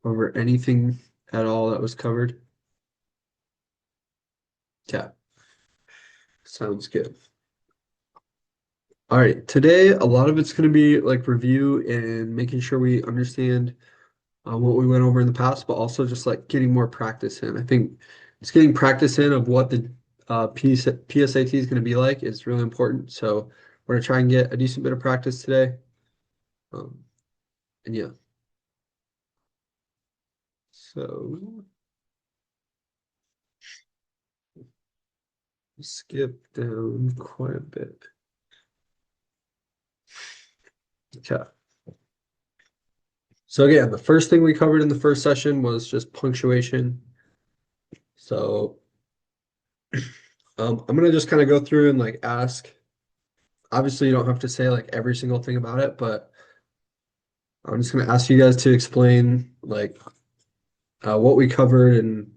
over anything at all that was covered? Yeah, sounds good. All right, today a lot of it's going to be like review and making sure we understand what we went over in the past, but also just like getting more practice in. I think just getting practice in of what the PSAT is going to be like is really important. So we're going to try and get a decent bit of practice today. Um, and yeah, so skip down quite a bit. Okay. So again, the first thing we covered in the first session was just punctuation. So I'm gonna just kind of go through and like ask. Obviously, you don't have to say like every single thing about it, but I'm just gonna ask you guys to explain like what we covered and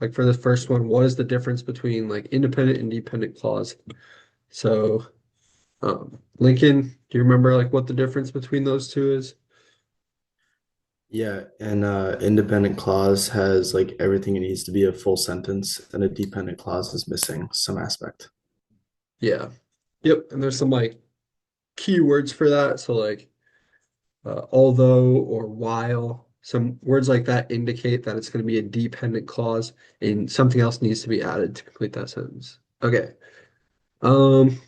like for the first one, what is the difference between like independent and dependent clause? So, Lincoln, do you remember like what the difference between those two is? Yeah, and independent clause has like everything it needs to be a full sentence, and a dependent clause is missing some aspect. Yeah. Yep. And there's some like keywords for that. So like although or while, some words like that indicate that it's going to be a dependent clause and something else needs to be added to complete that sentence. Okay. Um,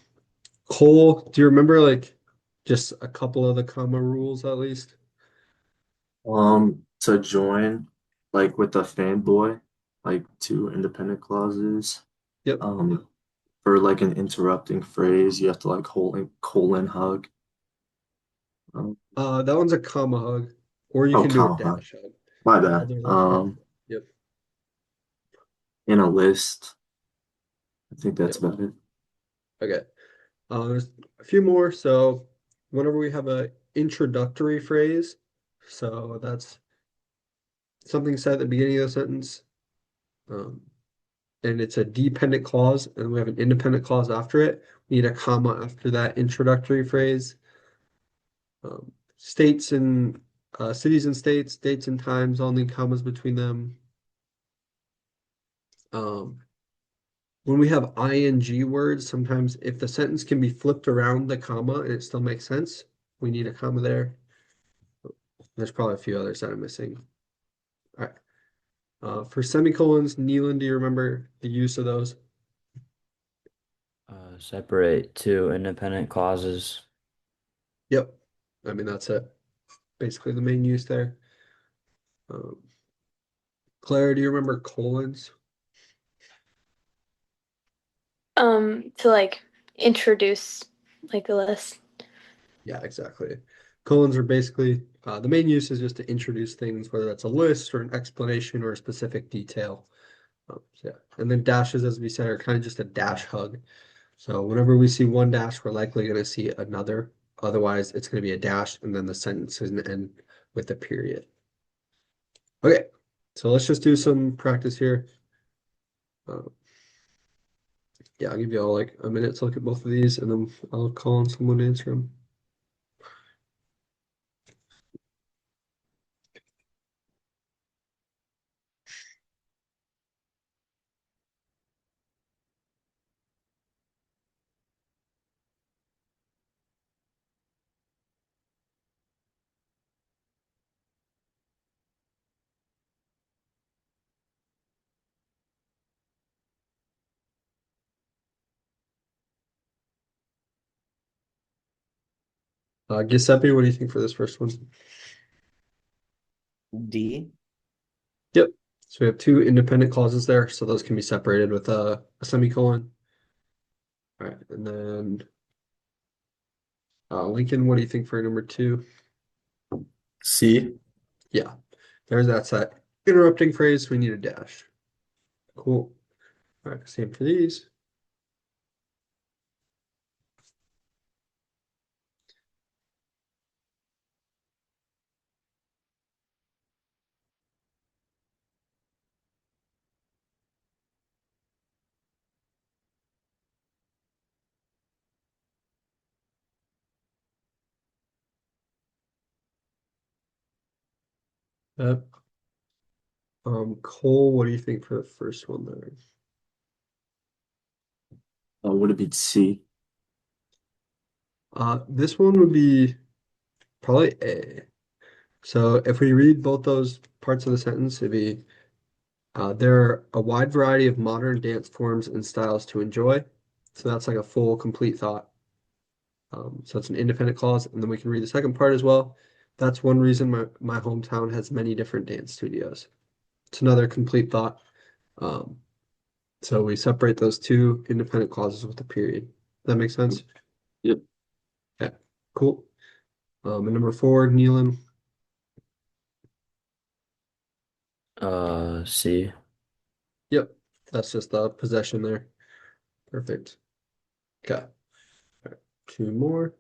Cole, do you remember like just a couple of the comma rules at least? To join, like with the fanboy, like two independent clauses. Yep. Um, for like an interrupting phrase, you have to like colon hug. Um, That one's a comma hug, or you oh, can do a comma hug. dash hug. My bad. Other than that, yep, In a list, I think that's yep. about it. Okay. There's a few more. So whenever we have a introductory phrase, so that's something said at the beginning of the sentence, um, and it's a dependent clause, and we have an independent clause after it. We need a comma after that introductory phrase. States and cities and states, dates and times, all need commas between them. Um, when we have ing words, sometimes if the sentence can be flipped around the comma and it still makes sense, we need a comma there. There's probably a few others that I'm missing. All right. For semicolons, Neelan, do you remember the use of those? Separate two independent clauses. Yep. I mean, that's it. Basically the main use there. Um, Claire, do you remember colons? To like introduce like a list. Yeah, exactly. Colons are basically the main use is just to introduce things, whether that's a list or an explanation or a specific detail. So yeah, and then dashes, as we said, are kind of just a dash hug. So whenever we see one dash, we're likely going to see another. Otherwise, it's going to be a dash, and then the sentence is going to end with a period. Okay, so let's just do some practice here. Uh, yeah, I'll give you all like a minute to look at both of these, and then I'll call on someone to answer them. Giuseppe, what do you think for this first one? D. Yep. So we have two independent clauses there, so those can be separated with a semicolon. All right, and then Lincoln, what do you think for number two? C. Yeah, there's that interrupting phrase. We need a dash. Cool. All right, same for these. Cole, what do you think for the first one there? Would it be C? This one would be probably A. So if we read both those parts of the sentence, it'd be there are a wide variety of modern dance forms and styles to enjoy. So that's like a full, complete thought. So it's an independent clause, and then we can read the second part as well. That's one reason my hometown has many different dance studios. It's another complete thought. Um, so we separate those two independent clauses with a period. Does that make sense? Yep. Yeah, cool. And number four, Neelan. C. Yep, that's just the possession there. Perfect. Okay. All right. Two more.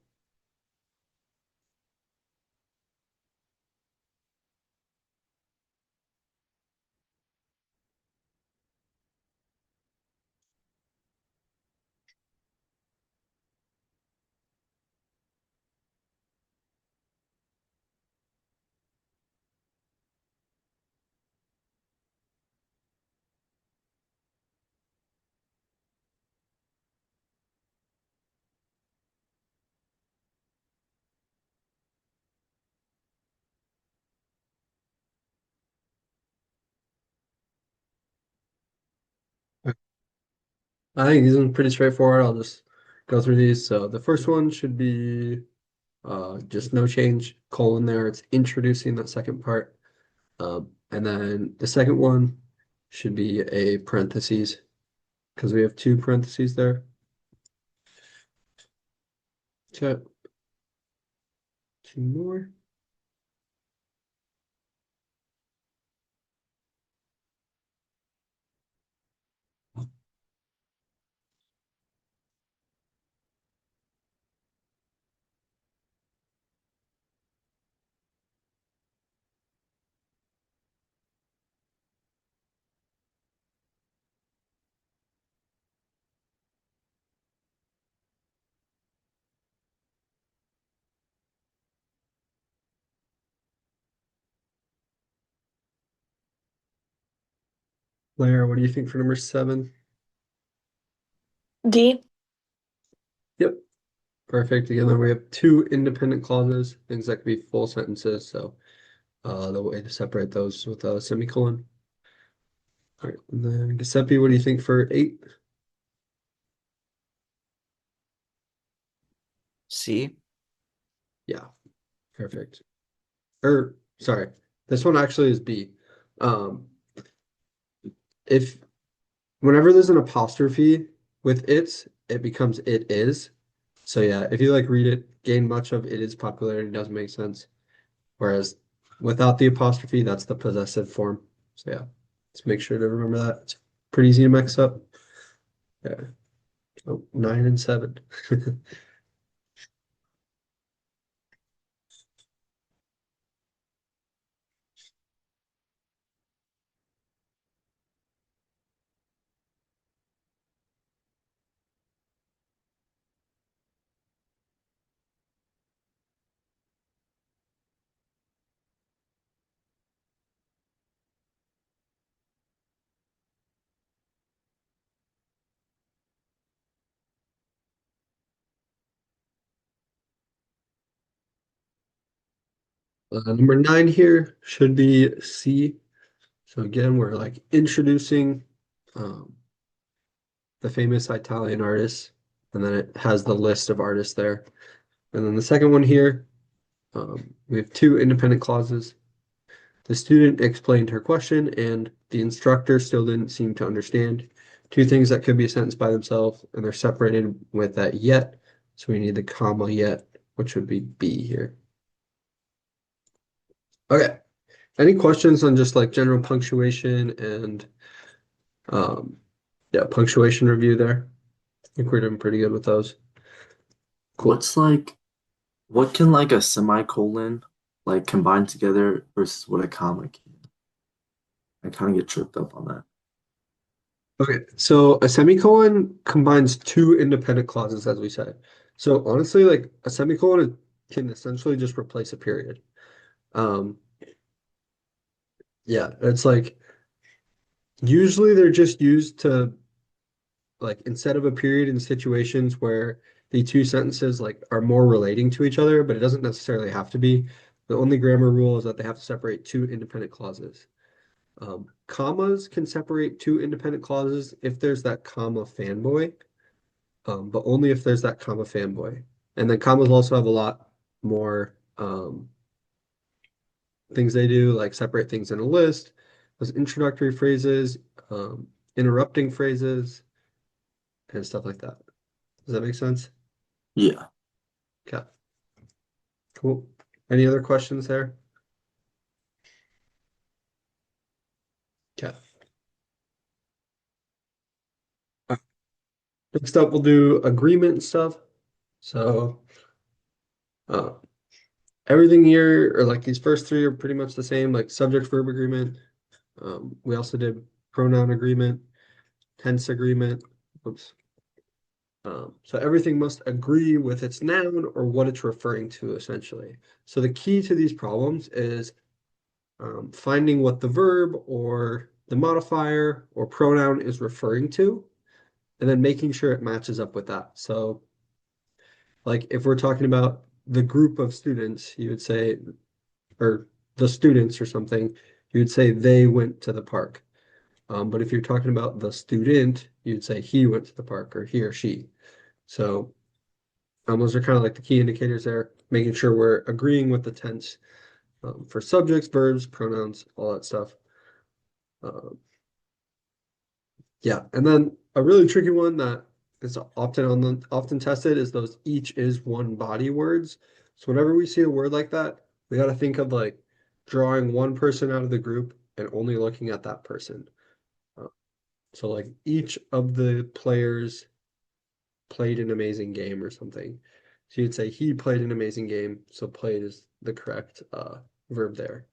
I think these are pretty straightforward. I'll just go through these. So the first one should be just no change, colon there. It's introducing that second part. And then the second one should be a parentheses because we have two parentheses there. Okay, two more. Claire, what do you think for number seven? D. Yep, perfect. Again, then we have two independent clauses, things that could be full sentences. So the way to separate those with a semicolon. All right, and then Giuseppe, what do you think for eight? C. Yeah, perfect. Or sorry, this one actually is B. Um, if whenever there's an apostrophe with its, it becomes it is. So yeah, if you like read it, gain much of it is popularity doesn't make sense. Whereas without the apostrophe, that's the possessive form. So yeah, let's make sure to remember that. It's pretty easy to mix up. Yeah. Oh, 9 and 7. Number 9 here should be C. So again, we're like introducing um, the famous Italian artists, and then it has the list of artists there. And then the second one here, we have two independent clauses. The student explained her question, and the instructor still didn't seem to understand. Two things that could be a sentence by themselves, and they're separated with that yet. So we need the comma yet, which would be B here. Okay. Any questions on just like general punctuation and um, yeah, punctuation review there? I think we're doing pretty good with those. Cool. What can like a semicolon like combine together versus what a comma can? I kind of get tripped up on that. Okay, so a semicolon combines two independent clauses, as we said. So honestly, like a semicolon can essentially just replace a period. Um, yeah, it's like Usually they're just used to like instead of a period in situations where the two sentences like are more relating to each other, but it doesn't necessarily have to be. The only grammar rule is that they have to separate two independent clauses. Commas can separate two independent clauses if there's that comma fanboy, but only if there's that comma fanboy. And then commas also have a lot more things they do, like separate things in a list, those introductory phrases, interrupting phrases, and stuff like that. Does that make sense? Yeah. Okay, cool. Any other questions there? Okay. Next up, we'll do agreement and stuff. So, uh, everything here, or like these first three are pretty much the same, like subject verb agreement. We also did pronoun agreement, tense agreement. Oops. So everything must agree with its noun or what it's referring to, essentially. So the key to these problems is finding what the verb or the modifier or pronoun is referring to, and then making sure it matches up with that. So, like if we're talking about the group of students, you would say, or the students or something, you would say they went to the park. But if you're talking about the student, you'd say he went to the park or he or she. So those are kind of like the key indicators there, making sure we're agreeing with the tense for subjects, verbs, pronouns, all that stuff. Um, yeah, and then a really tricky one that is often tested is those each is one body words. So whenever we see a word like that, we got to think of like drawing one person out of the group and only looking at that person. Uh, so like each of the players played an amazing game or something. So you'd say he played an amazing game. So played is the correct verb there.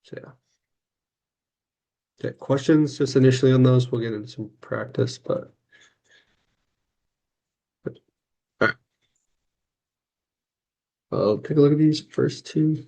So yeah. Okay, questions just initially on those. We'll get into some practice, but all right. I'll take a look at these first two.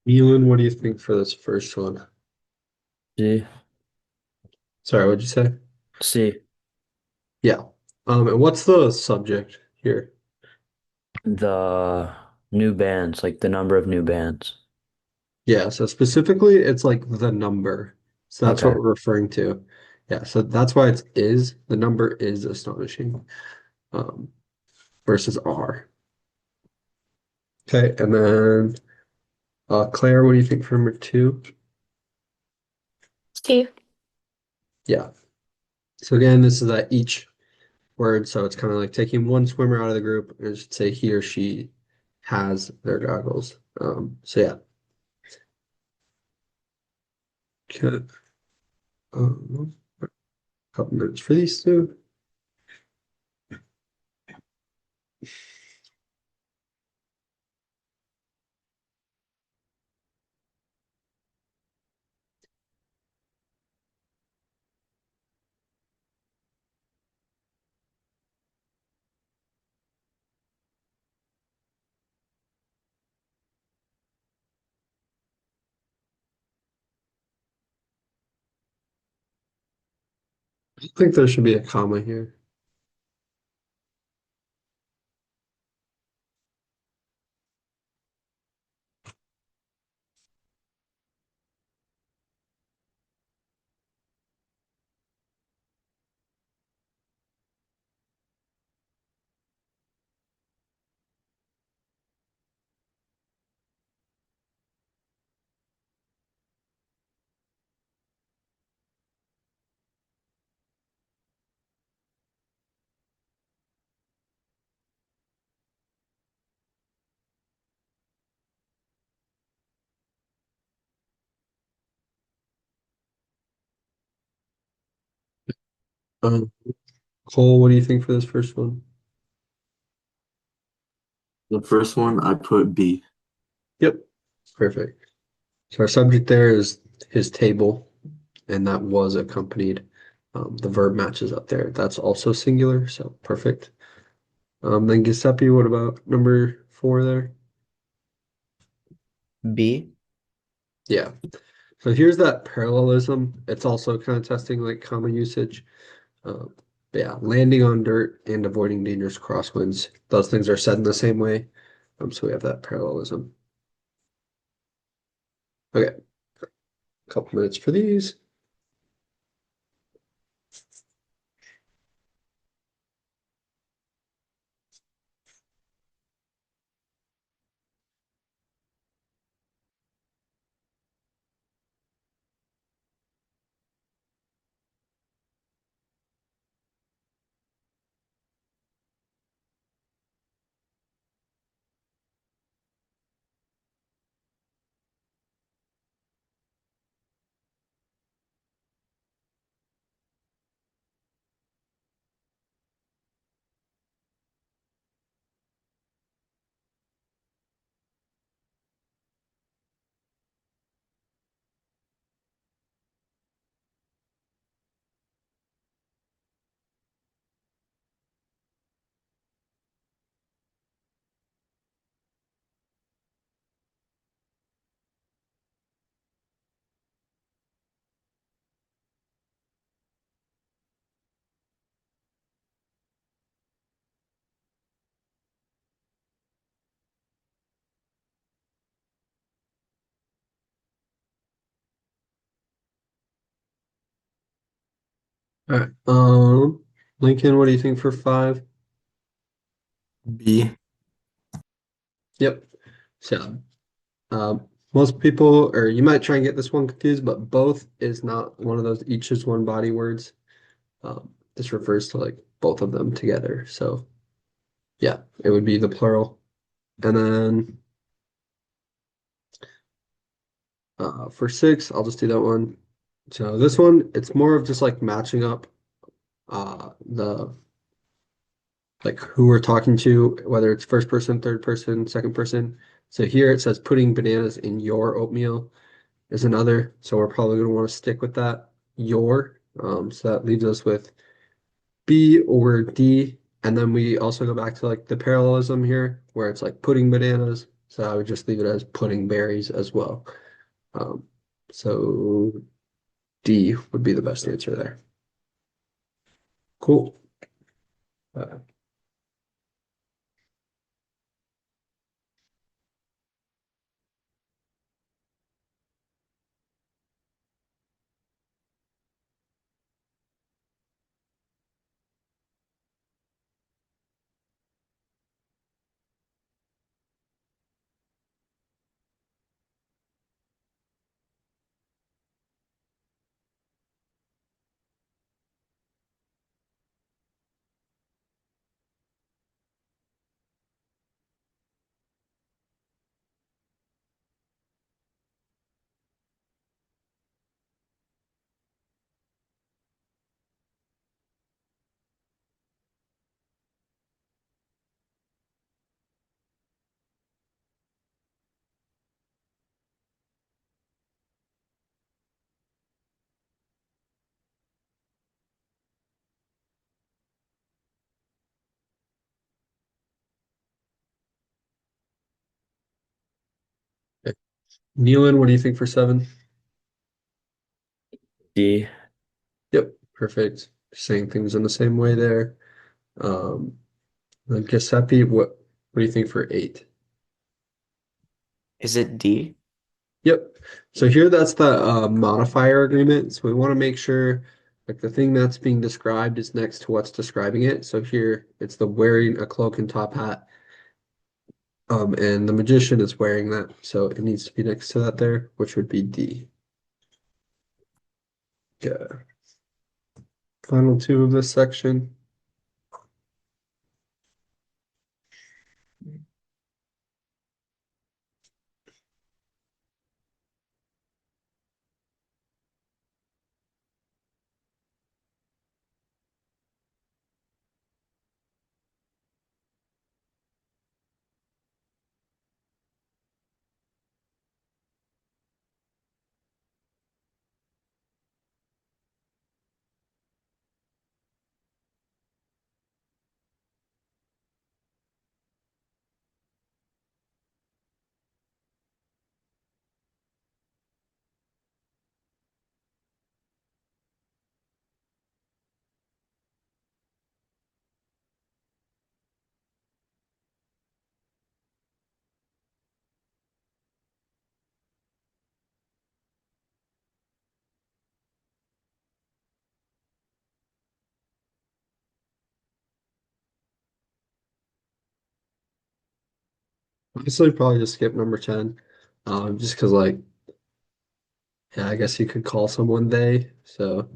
Elon, what do you think for this first one? C. Sorry, what'd you say? C. Yeah. And what's the subject here? The new bands, like the number of new bands. Yeah, so specifically it's like the number. So that's what Okay. we're referring to. Yeah, so that's why it's is. The number is astonishing. Um, versus are. Okay, and then Claire, what do you think for number two? Steve. Yeah. So again, this is that each word, so it's kind of like taking one swimmer out of the group, and it should say he or she has their goggles. So yeah. Okay. A couple minutes for these two. I think there should be a comma here. Um, Cole, what do you think for this first one? The first one I put B. Yep, perfect. So our subject there is his table, and that was accompanied. The verb matches up there. That's also singular, so perfect. Then Giuseppe, what about number 4 there? B. Yeah. So here's that parallelism. It's also kind of testing like comma usage. Uh, but yeah, landing on dirt and avoiding dangerous crosswinds. Those things are said in the same way. So we have that parallelism. Okay, a couple minutes for these. All right. Lincoln, what do you think for 5? B. Yep. So, most people, or you might try and get this one confused, but both is not one of those each is one body words. This refers to like both of them together. So, yeah, it would be the plural. And then for 6, I'll just do that one. So this one, it's more of just like matching up the like who we're talking to, whether it's first person, third person, second person. So here it says putting bananas in your oatmeal is another. So we're probably going to want to stick with that your. So that leaves us with B or D. And then we also go back to like the parallelism here where it's like putting bananas. So I would just leave it as putting berries as well. Um, so D would be the best answer there. Cool. Uh, Nealon, what do you think for 7? D. Yep, perfect. Saying things in the same way there. Then Giuseppe, what do you think for 8? Is it D? Yep. So here that's the modifier agreement. So we want to make sure like the thing that's being described is next to what's describing it. So here it's the wearing a cloak and top hat. And the magician is wearing that. So it needs to be next to that there, which would be D. Yeah. Final 2 of this section. Honestly, probably just skip number 10. Just because like, yeah, I guess you could call someone they, so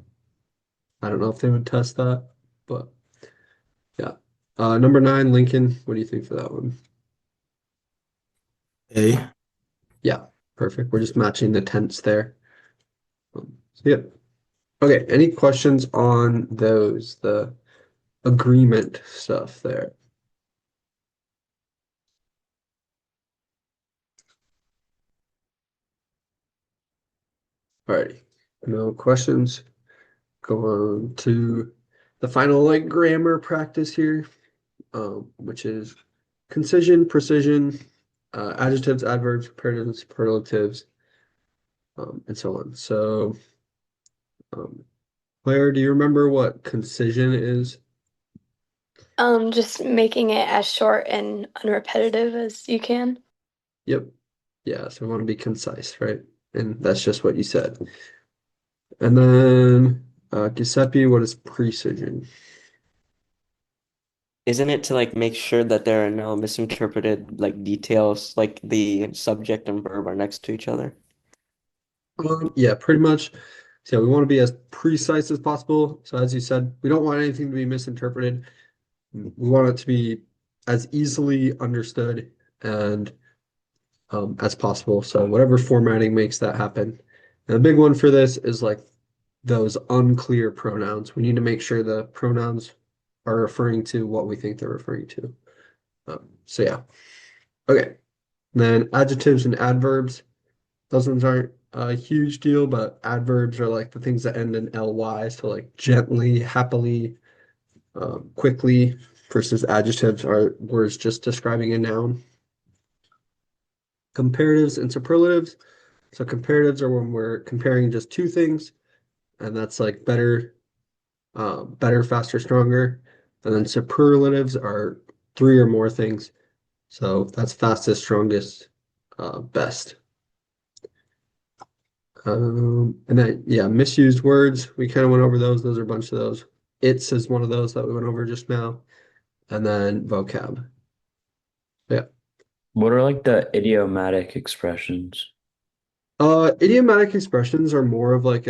I don't know if they would test that, but yeah. Number 9, Lincoln. What do you think for that one? A. Yeah, perfect. We're just matching the tense there. So yeah. Okay, any questions on those, the agreement stuff there? Alrighty, no questions. Go on to the final like grammar practice here, which is concision, precision, adjectives, adverbs, comparatives, superlatives, and so on. So, um, Claire, do you remember what concision is? Just making it as short and unrepetitive as you can. Yep. Yeah, so we want to be concise, right? And that's just what you said. And then Giuseppe, what is precision? Isn't it to like make sure that there are no misinterpreted like details, like the subject and verb are next to each other? Yeah, pretty much. So we want to be as precise as possible. So as you said, we don't want anything to be misinterpreted. We want it to be as easily understood and as possible. So whatever formatting makes that happen. And the big one for this is like those unclear pronouns. We need to make sure the pronouns are referring to what we think they're referring to. So yeah. Okay. Then adjectives and adverbs. Those ones aren't a huge deal, but adverbs are like the things that end in ly, so like gently, happily, quickly, versus adjectives are words just describing a noun. Comparatives and superlatives. So comparatives are when we're comparing just two things, and that's like better, better, faster, stronger. And then superlatives are three or more things. So that's fastest, strongest, best. And then, yeah, misused words. We kind of went over those. Those are a bunch of those. It's is one of those that we went over just now. And then vocab. Yeah. What are like the idiomatic expressions? Idiomatic expressions are more of like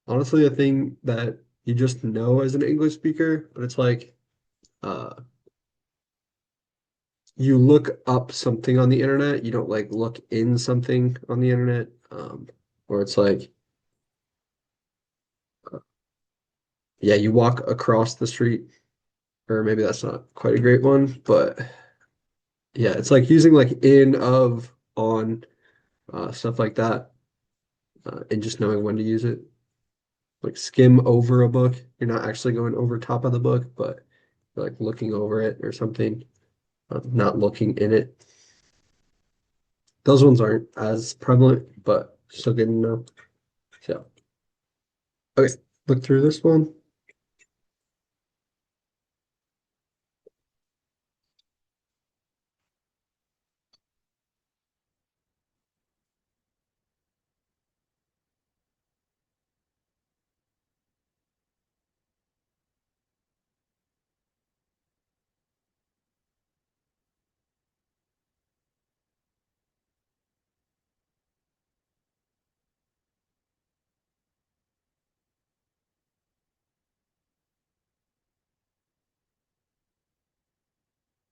honestly, a thing that you just know as an English speaker, but it's like, uh, you look up something on the internet. You don't like look in something on the internet. Or it's like, yeah, you walk across the street, or maybe that's not quite a great one, but yeah, it's like using like in, of, on, stuff like that, and just knowing when to use it. Like skim over a book. You're not actually going over top of the book, but you're like looking over it or something, not looking in it. Those ones aren't as prevalent, but still good to know. So, okay, look through this one.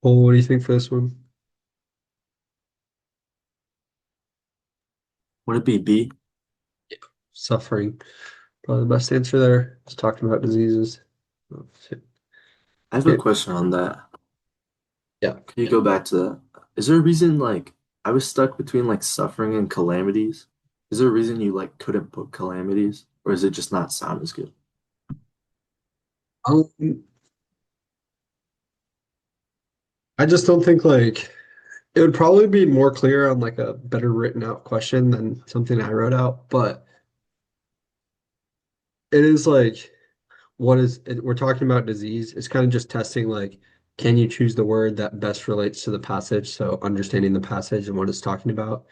Well, what do you think for this one? Would it be B? Suffering. Probably the best answer there. It's talking about diseases. Oh, shit. I have a Okay. question on that. Yeah. Can you go back to that? Is there a reason like I was stuck between like suffering and calamities? Is there a reason you like couldn't put calamities, or is it just not sound as good? Um, I just don't think like it would probably be more clear on like a better written out question than something I wrote out, but it is like what is it, we're talking about disease. It's kind of just testing like can you choose the word that best relates to the passage? So understanding the passage and what it's talking about.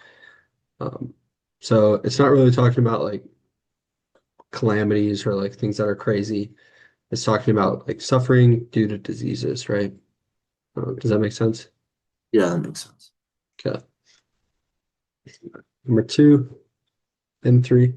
Um, so it's not really talking about like calamities or like things that are crazy. It's talking about like suffering due to diseases, right? Does that make sense? Yeah, that makes sense. Okay. Number 2 and 3.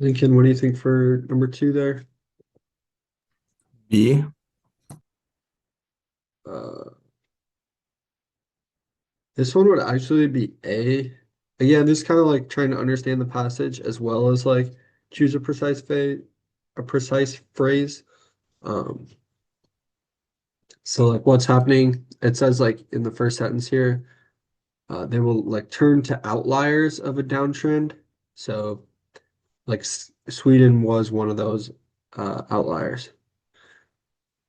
Lincoln, what do you think for number 2 there? B. Uh, this one would actually be A. Again, this is kind of like trying to understand the passage as well as like choose a precise phrase. Um, so like what's happening, it says like in the first sentence here, they will like turn to outliers of a downtrend. So like Sweden was one of those outliers,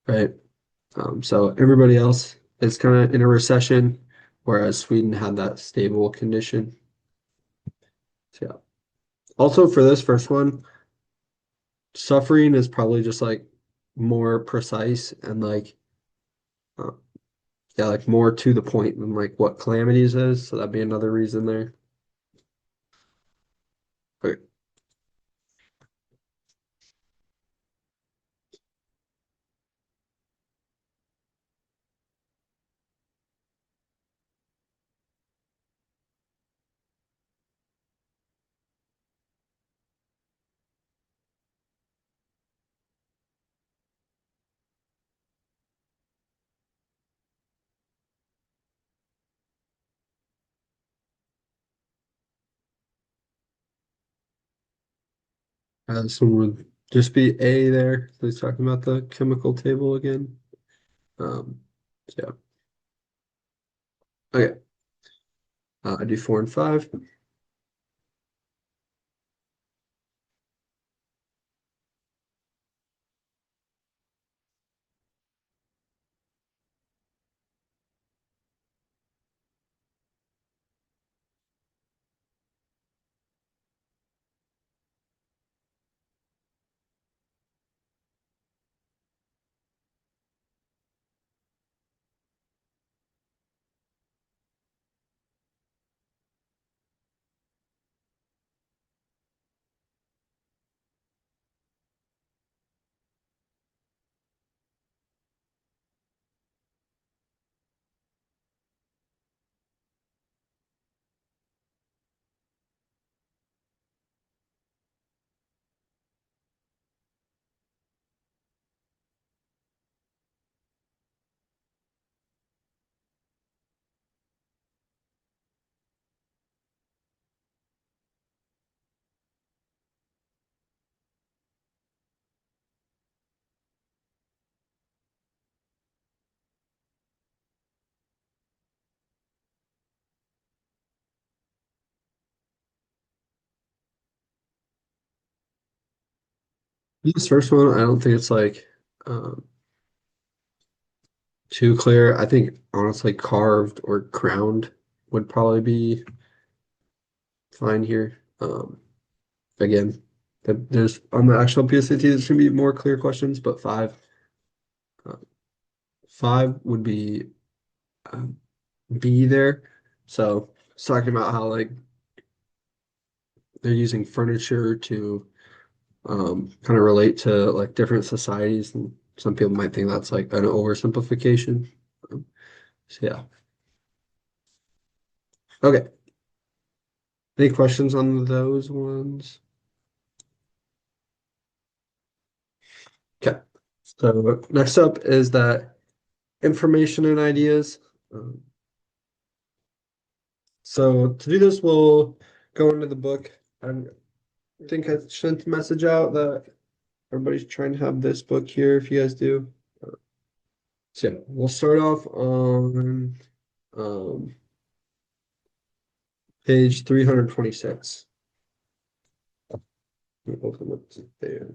right? So everybody else is kind of in a recession, whereas Sweden had that stable condition. So, yeah. Also for this first one, suffering is probably just like more precise and like uh, yeah, like more to the point than like what calamities is. So that'd be another reason there. Okay. This one would just be A there. So he's talking about the chemical table again. Yeah. Okay. I do 4 and 5. This first one, I don't think it's like um, too clear. I think honestly, carved or crowned would probably be fine here. Again, there's on the actual PSAT, there's gonna be more clear questions, but uh, 5 would be um, B there. So it's talking about how like they're using furniture to kind of relate to like different societies, and some people might think that's like an oversimplification. Um, so yeah. Okay. Any questions on those ones? Okay. So next up is that information and ideas. Um, so to do this, we'll go into the book. I think I sent a message out that everybody's trying to have this book here if you guys do. So yeah, we'll start off on um, page 326. Open up there.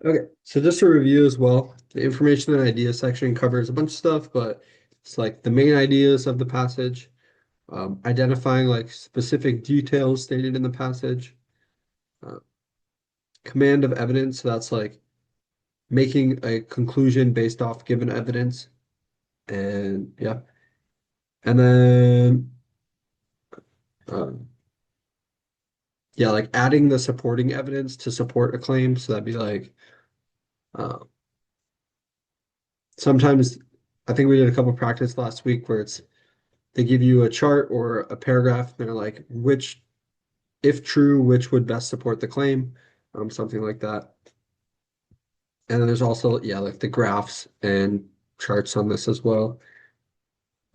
Okay, so just to review as well, the information and ideas section covers a bunch of stuff, but it's like the main ideas of the passage, identifying like specific details stated in the passage, uh, command of evidence, so that's like making a conclusion based off given evidence, and yeah, and then yeah, like adding the supporting evidence to support a claim, so that'd be like uh, sometimes I think we did a couple practice last week where it's they give you a chart or a paragraph and they're like which if true which would best support the claim, something like that. And then there's also yeah like the graphs and charts on this as well.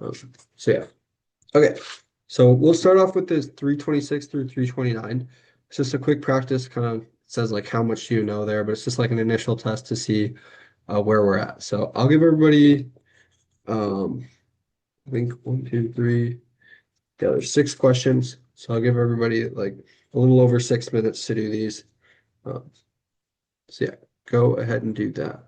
um, so yeah, okay, so we'll start off with this 326 through 329. It's just a quick practice, kind of says like how much do you know there, but it's just like an initial test to see where we're at. So I'll give everybody um I think 1, 2, 3. Yeah, there's 6 questions. So I'll give everybody like a little over 6 minutes to do these. Um, so yeah, go ahead and do that.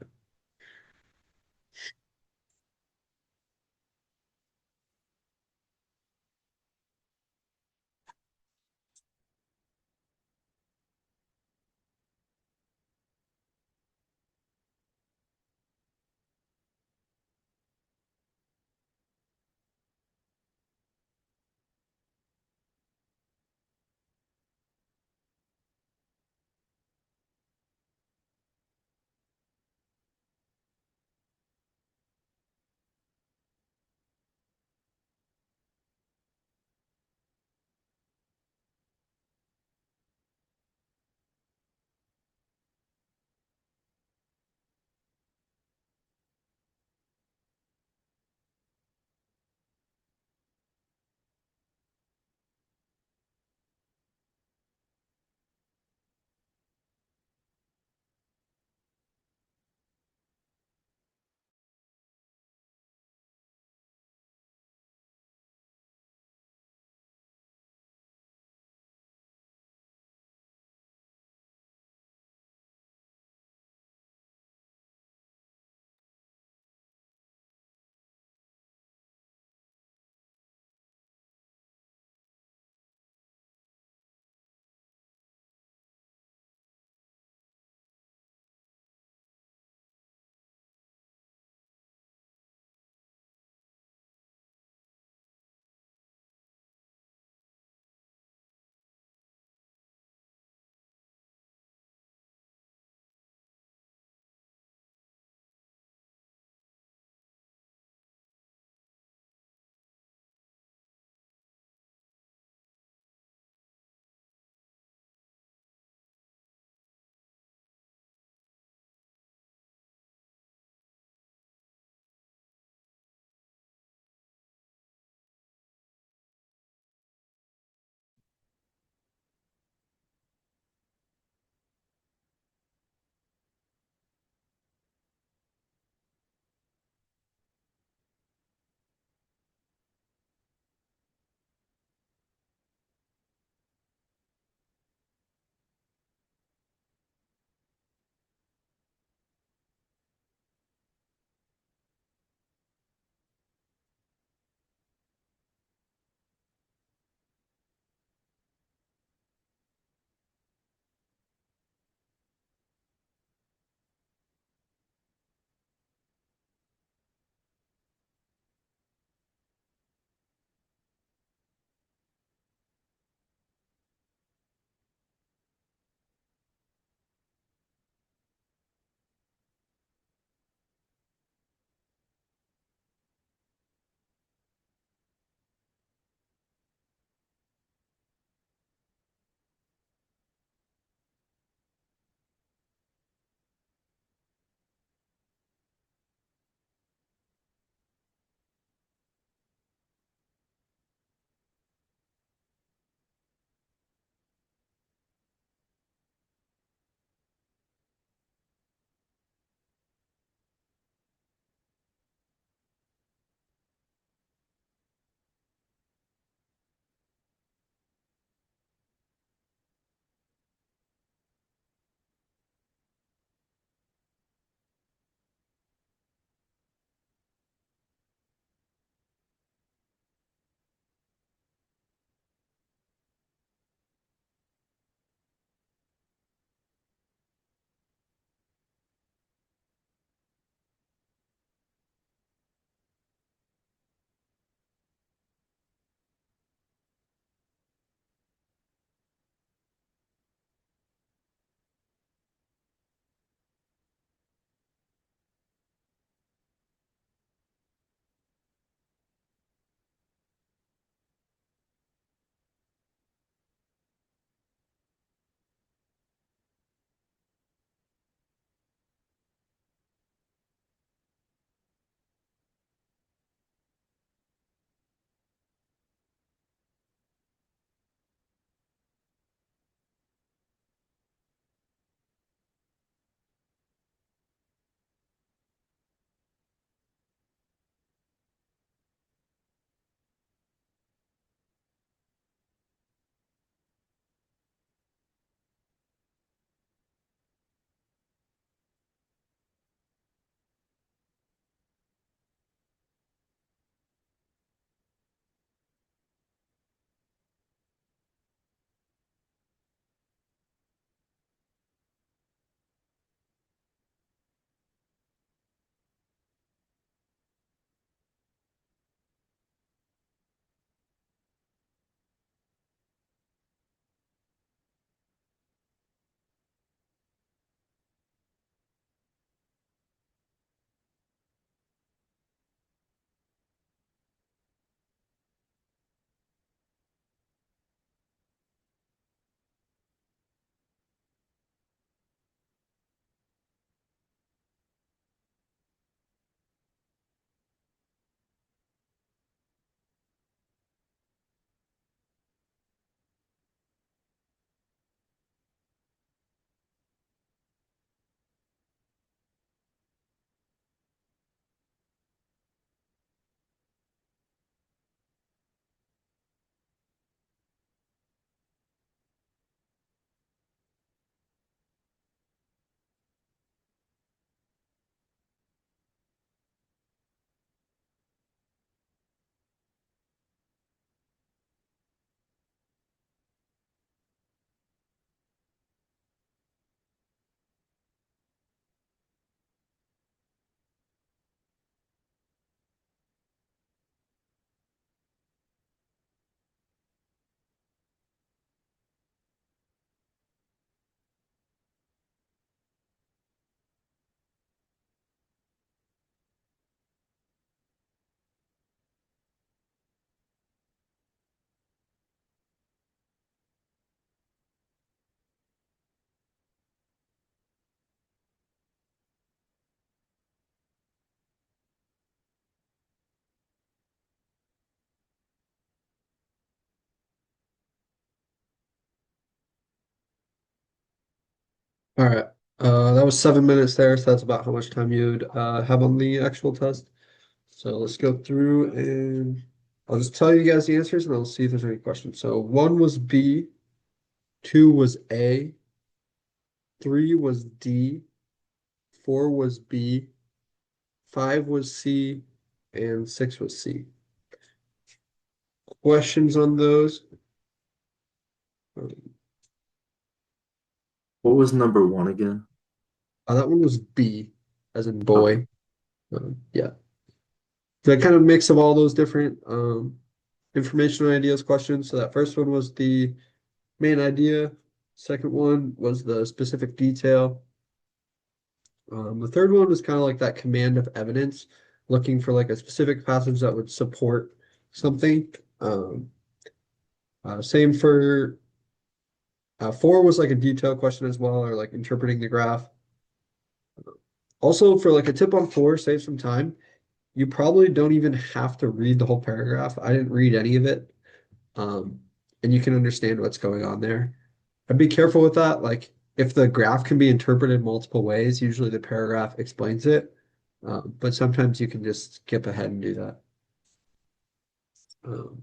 All right. That was 7 minutes there, so that's about how much time you'd have on the actual test. So let's go through and I'll just tell you guys the answers and I'll see if there's any questions. So one was B, two was A, three was D, four was B, five was C, and six was C. Questions on those? What was number one again? That one was B, as in Okay. boy. Yeah. The kind of mix of all those different information ideas questions. So that first one was the main idea. Second one was the specific detail. The third one was kind of like that command of evidence, looking for like a specific passage that would support something. Same for four was like a detail question as well, or like interpreting the graph. Also, for like a tip on four, save some time. You probably don't even have to read the whole paragraph. I didn't read any of it. Um, and you can understand what's going on there. I'd be careful with that. Like if the graph can be interpreted multiple ways, usually the paragraph explains it. But sometimes you can just skip ahead and do that. Um,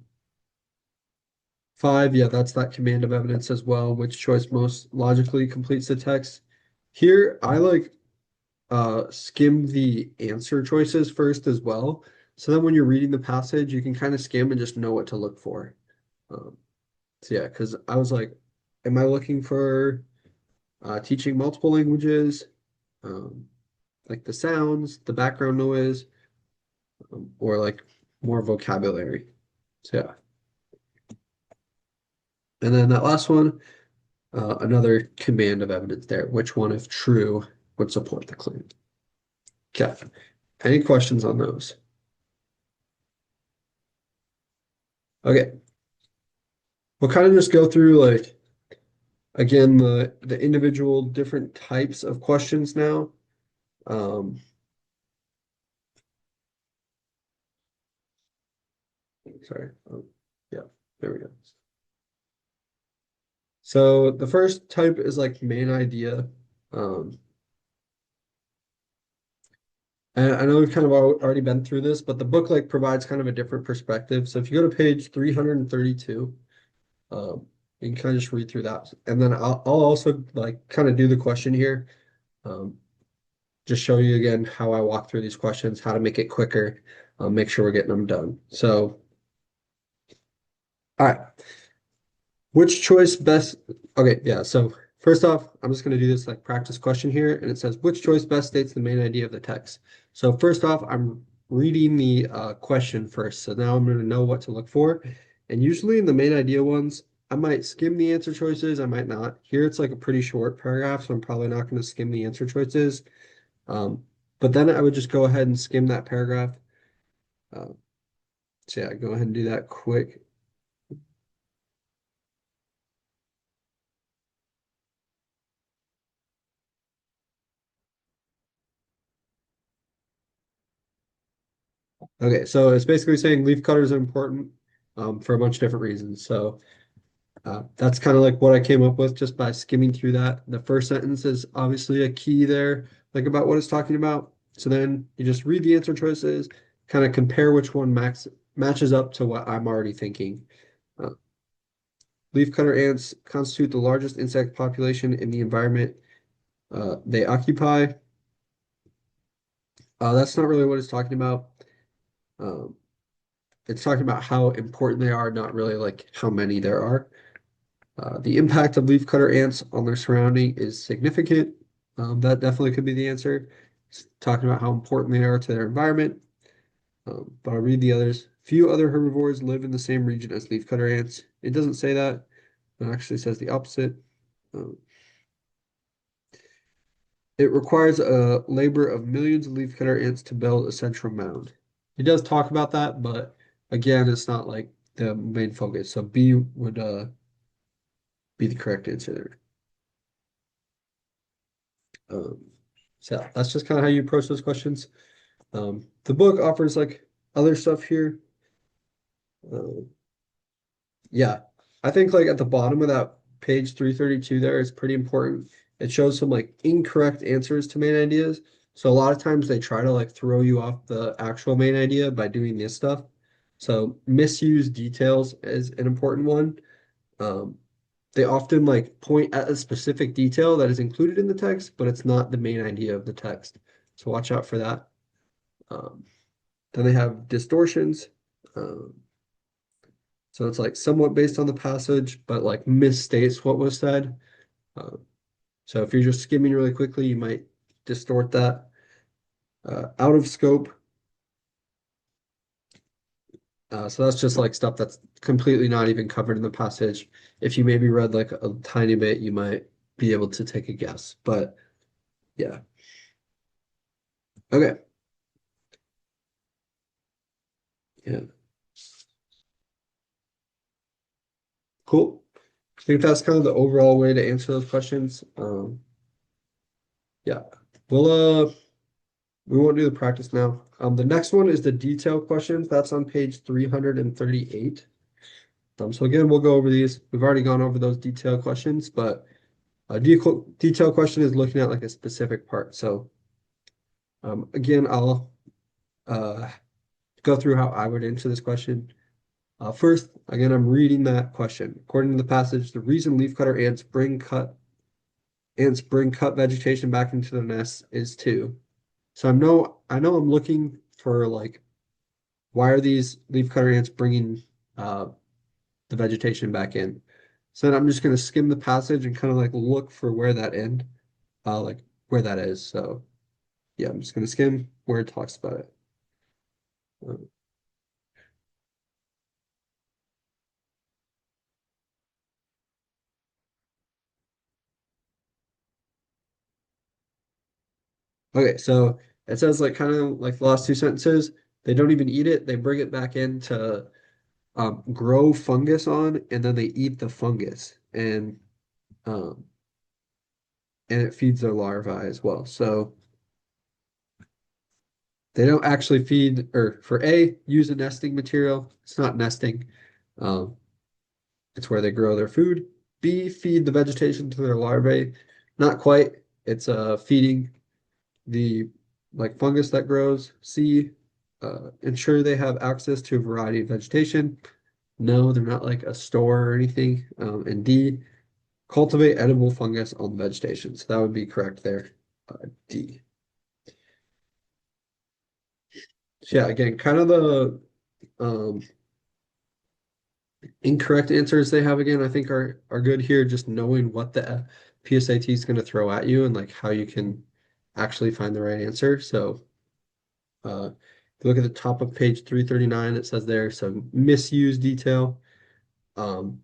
five, yeah, that's that command of evidence as well. Which choice most logically completes the text? Here, I like skim the answer choices first as well. So then when you're reading the passage, you can kind of skim and just know what to look for. Um, so yeah, because I was like, am I looking for teaching multiple languages, um, like the sounds, the background noise, or like more vocabulary? So yeah. And then that last one, another command of evidence there. Which one, if true, would support the claim? Okay. Any questions on those? Okay. We'll kind of just go through like again the individual different types of questions now. Um, sorry. Oh, yeah, there we go. So the first type is like main idea. Um, and I know we've kind of already been through this, but the book like provides kind of a different perspective. So if you go to page 332, you can kind of just read through that. And then I'll also like kind of do the question here. Um, just show you again how I walk through these questions, how to make it quicker, make sure we're getting them done. So, all right. Which choice best? Okay, yeah. So first off, I'm just going to do this like practice question here, and it says which choice best states the main idea of the text. So first off, I'm reading the question first, so now I'm going to know what to look for. And usually in the main idea ones, I might skim the answer choices, I might not. Here it's like a pretty short paragraph, so I'm probably not going to skim the answer choices. But then I would just go ahead and skim that paragraph. Uh, so yeah, go ahead and do that quick. Okay, so it's basically saying leaf cutters are important for a bunch of different reasons. So that's kind of like what I came up with just by skimming through that. The first sentence is obviously a key there, like about what it's talking about. So then you just read the answer choices, kind of compare which one matches up to what I'm already thinking. Uh, Leafcutter ants constitute the largest insect population in the environment they occupy. That's not really what it's talking about. Um, it's talking about how important they are, not really like how many there are. The impact of leafcutter ants on their surrounding is significant. That definitely could be the answer. It's talking about how important they are to their environment. But I'll read the others. Few other herbivores live in the same region as leafcutter ants. It doesn't say that. It actually says the opposite. Um, it requires a labor of millions of leafcutter ants to build a central mound. He does talk about that, but again, it's not like the main focus. So B would be the correct answer there. Um, so that's just kind of how you approach those questions. The book offers like other stuff here. Uh, yeah, I think like at the bottom of that page 332 there is pretty important. it shows some like incorrect answers to main ideas. So a lot of times they try to like throw you off the actual main idea by doing this stuff. So misuse details is an important one. Um, they often like point at a specific detail that is included in the text, but it's not the main idea of the text. So watch out for that. Um, then they have distortions. Um, so it's like somewhat based on the passage, but like misstates what was said. Uh, so if you're just skimming really quickly, you might distort that. Out of scope. So that's just like stuff that's completely not even covered in the passage. If you maybe read like a tiny bit, you might be able to take a guess. But yeah. Okay. Yeah. Cool. I think that's kind of the overall way to answer those questions. Yeah. We'll we won't do the practice now. The next one is the detail questions. That's on page 338. So again, we'll go over these. We've already gone over those detail questions, but a detail question is looking at like a specific part. So again, I'll uh, go through how I would answer this question. First, again, I'm reading that question. According to the passage, the reason leafcutter ants bring cut vegetation back into their nests is to. So I know I'm looking for like why are these leafcutter ants bringing the vegetation back in? So then I'm just going to skim the passage and kind of like look for where that like where that is. So yeah, I'm just going to skim where it talks about it. Uh, Okay, so it says like kind of like the last two sentences, they don't even eat it, they bring it back in to grow fungus on, and then they eat the fungus um, and it feeds their larvae as well. So they don't actually feed or for A, use a nesting material. It's not nesting. Um, it's where they grow their food. B, feed the vegetation to their larvae. Not quite. It's feeding the like fungus that grows. C, ensure they have access to a variety of vegetation. No, they're not like a store or anything. And D, cultivate edible fungus on the vegetation. So that would be correct there. D. So yeah, again, kind of the um, incorrect answers they have again, I think are good here. Just knowing what the PSAT is going to throw at you and like how you can actually find the right answer. So if you look at the top of page 339, it says there some misuse detail. Um,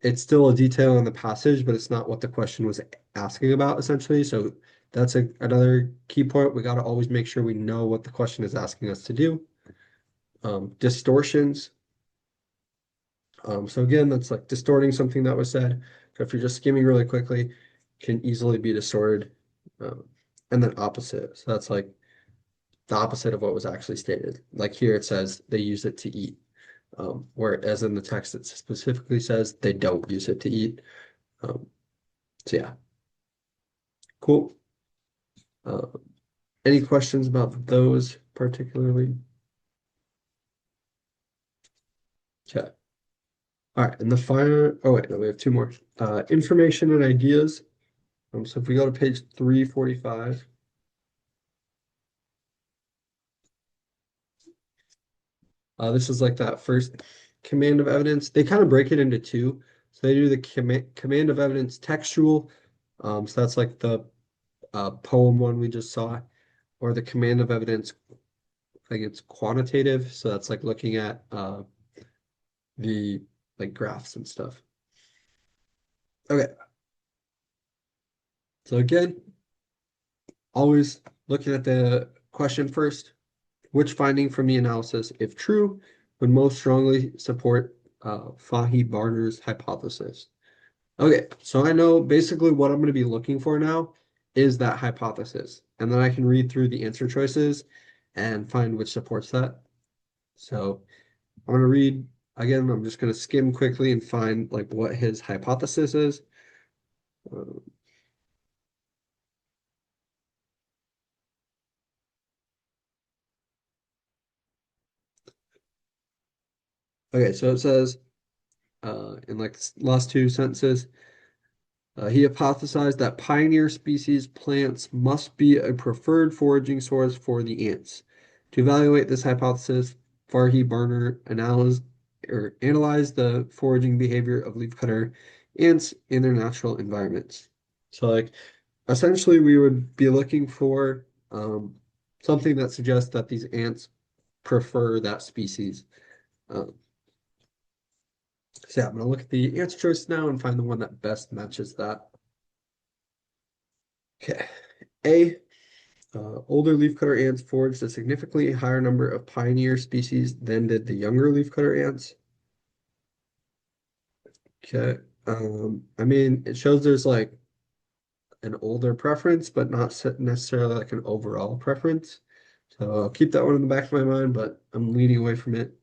it's still a detail in the passage, but it's not what the question was asking about essentially. So that's another key point. We got to always make sure we know what the question is asking us to do. Distortions. So again, that's like distorting something that was said. So if you're just skimming really quickly, can easily be distorted. Um, and then opposite. So that's like the opposite of what was actually stated. Like here it says they use it to eat. Whereas in the text it specifically says they don't use it to eat. Um, so yeah, cool. Uh, any questions about those particularly? Okay. All right, and the final, oh wait, no, we have two more. Information and ideas. So if we go to page 345, this is like that first command of evidence. They kind of break it into two. So they do the command of evidence textual. So that's like the poem one we just saw, or the command of evidence, I think it's quantitative. So that's like looking at the like graphs and stuff. Okay. So again, always looking at the question first. Which finding from the analysis, if true, would most strongly support Fahey-Barter's hypothesis? Okay, so I know basically what I'm going to be looking for now is that hypothesis. And then I can read through the answer choices and find which supports that. So I'm going to read again, I'm just going to skim quickly and find like what his hypothesis is. Um, okay, so it says in like last two sentences, he hypothesized that pioneer species plants must be a preferred foraging source for the ants. To evaluate this hypothesis, Farhi Barner analyzed the foraging behavior of leafcutter ants in their natural environments. So, like, essentially, we would be looking for something that suggests that these ants prefer that species. Um, so, yeah, I'm going to look at the answer choice now and find the one that best matches that. Okay. A. Older leafcutter ants foraged a significantly higher number of pioneer species than did the younger leafcutter ants. Okay. I mean, it shows there's like an older preference, but not necessarily like an overall preference. So I'll keep that one in the back of my mind, but I'm leaning away from it.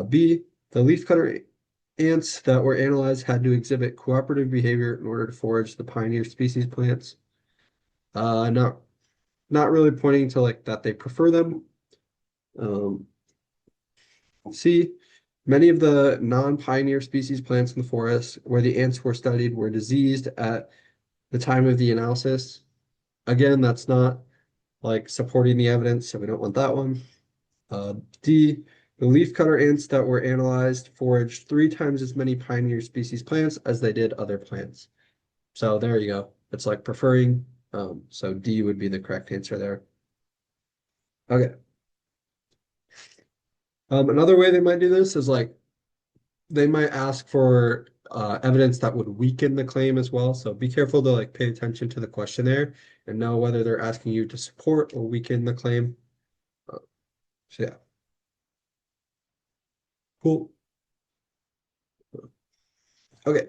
B, the leafcutter ants that were analyzed had to exhibit cooperative behavior in order to forage the pioneer species plants. Not really pointing to like that they prefer them. Um, C, many of the non-pioneer species plants in the forest where the ants were studied were diseased at the time of the analysis. Again, that's not like supporting the evidence, so we don't want that one. D, the leafcutter ants that were analyzed foraged 3 times as many pioneer species plants as they did other plants. So there you go. It's like preferring. So D would be the correct answer there. Okay. Another way they might do this is like they might ask for evidence that would weaken the claim as well. So be careful to like pay attention to the question there and know whether they're asking you to support or weaken the claim. So yeah, cool. Okay.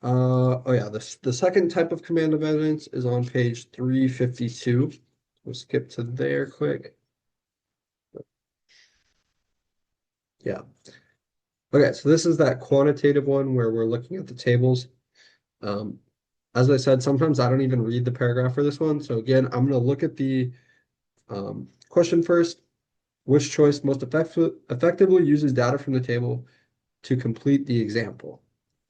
Oh yeah, the second type of command of evidence is on page 352. We'll skip to there quick. Yeah. Okay, so this is that quantitative one where we're looking at the tables. Um, as I said, sometimes I don't even read the paragraph for this one. So again, I'm going to look at the question first. Which choice most effectively uses data from the table to complete the example?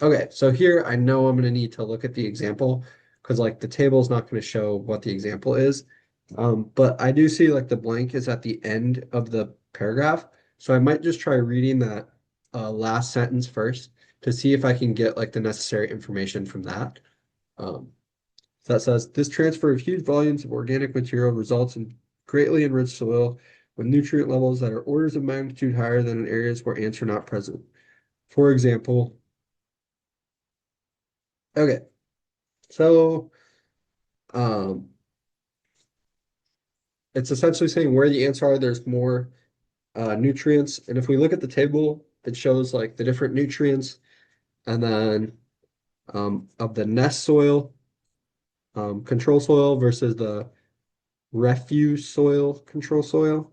Okay, so here I know I'm going to need to look at the example because like the table is not going to show what the example is. But I do see like the blank is at the end of the paragraph. So I might just try reading that last sentence first to see if I can get like the necessary information from that. Um, so that says this transfer of huge volumes of organic material results in greatly enriched soil with nutrient levels that are orders of magnitude higher than in areas where ants are not present. For example, okay, so um, it's essentially saying where the ants are, there's more nutrients. And if we look at the table, it shows like the different nutrients and then of the nest soil, control soil versus the refuse soil, control soil.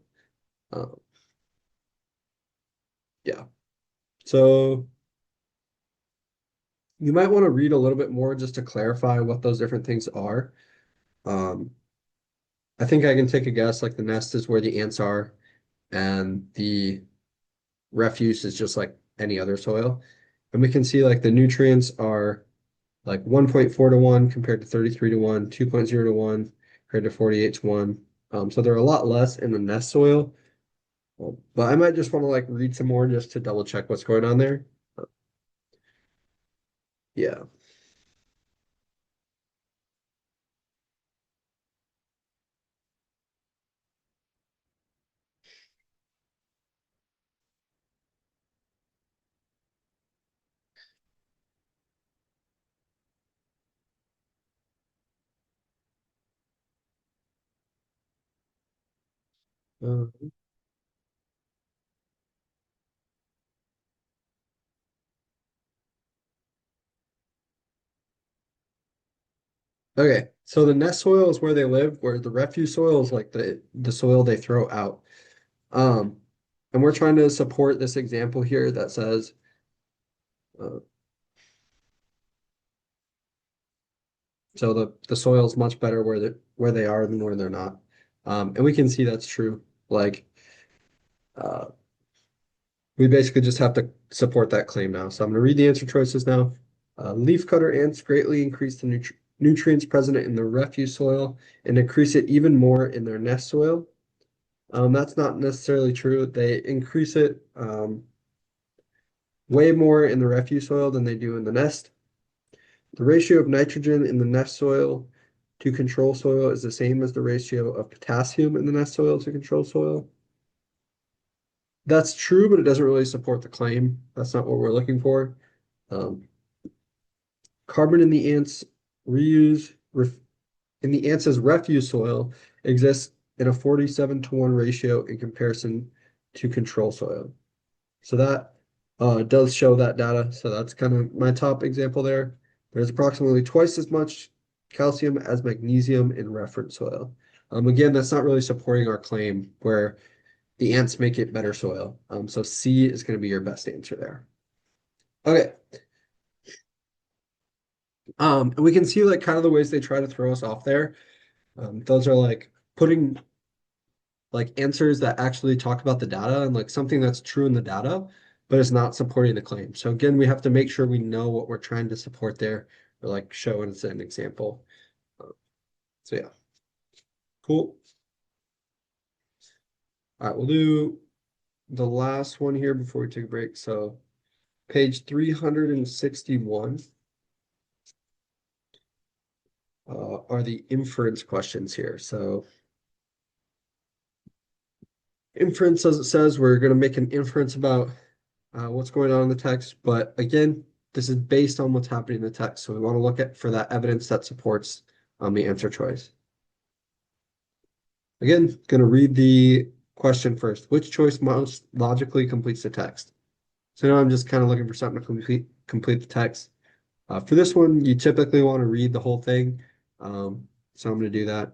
Uh, yeah. So you might want to read a little bit more just to clarify what those different things are. Um, I think I can take a guess, like the nest is where the ants are, and the refuse is just like any other soil. And we can see like the nutrients are like 1.4 to 1 compared to 33 to 1, 2.0 to 1 compared to 48 to 1. So they're a lot less in the nest soil. But I might just want to like read some more just to double check what's going on there. Yeah. Uh, okay. So the nest soil is where they live, where the refuse soil is like the soil they throw out. Um, and we're trying to support this example here that says, uh, So the soil is much better where they are than where they're not. And we can see that's true. Like uh, we basically just have to support that claim now. So I'm going to read the answer choices now. Leafcutter ants greatly increase the nutrients present in the refuse soil and increase it even more in their nest soil. That's not necessarily true. They increase it way more in the refuse soil than they do in the nest. The ratio of nitrogen in the nest soil to control soil is the same as the ratio of potassium in the nest soil to control soil. That's true, but it doesn't really support the claim. That's not what we're looking for. Um, carbon in the ants in the ants as refuse soil exists in a 47-to-1 ratio in comparison to control soil. So that does show that data. So that's kind of my top example there. There's approximately twice as much calcium as magnesium in reference soil. Again, that's not really supporting our claim where the ants make it better soil. So C is going to be your best answer there. Okay. And we can see like kind of the ways they try to throw us off there. Those are like putting like answers that actually talk about the data and like something that's true in the data, but it's not supporting the claim. So again, we have to make sure we know what we're trying to support there or like show as an example. So yeah, cool. All right, we'll do the last one here before we take a break. So page 361 are the inference questions here. So inference, as it says, we're going to make an inference about what's going on in the text. But again, this is based on what's happening in the text. So we want to look at for that evidence that supports the answer choice. Again, going to read the question first. Which choice most logically completes the text? So now I'm just kind of looking for something to complete the text. For this one, you typically want to read the whole thing. So I'm going to do that.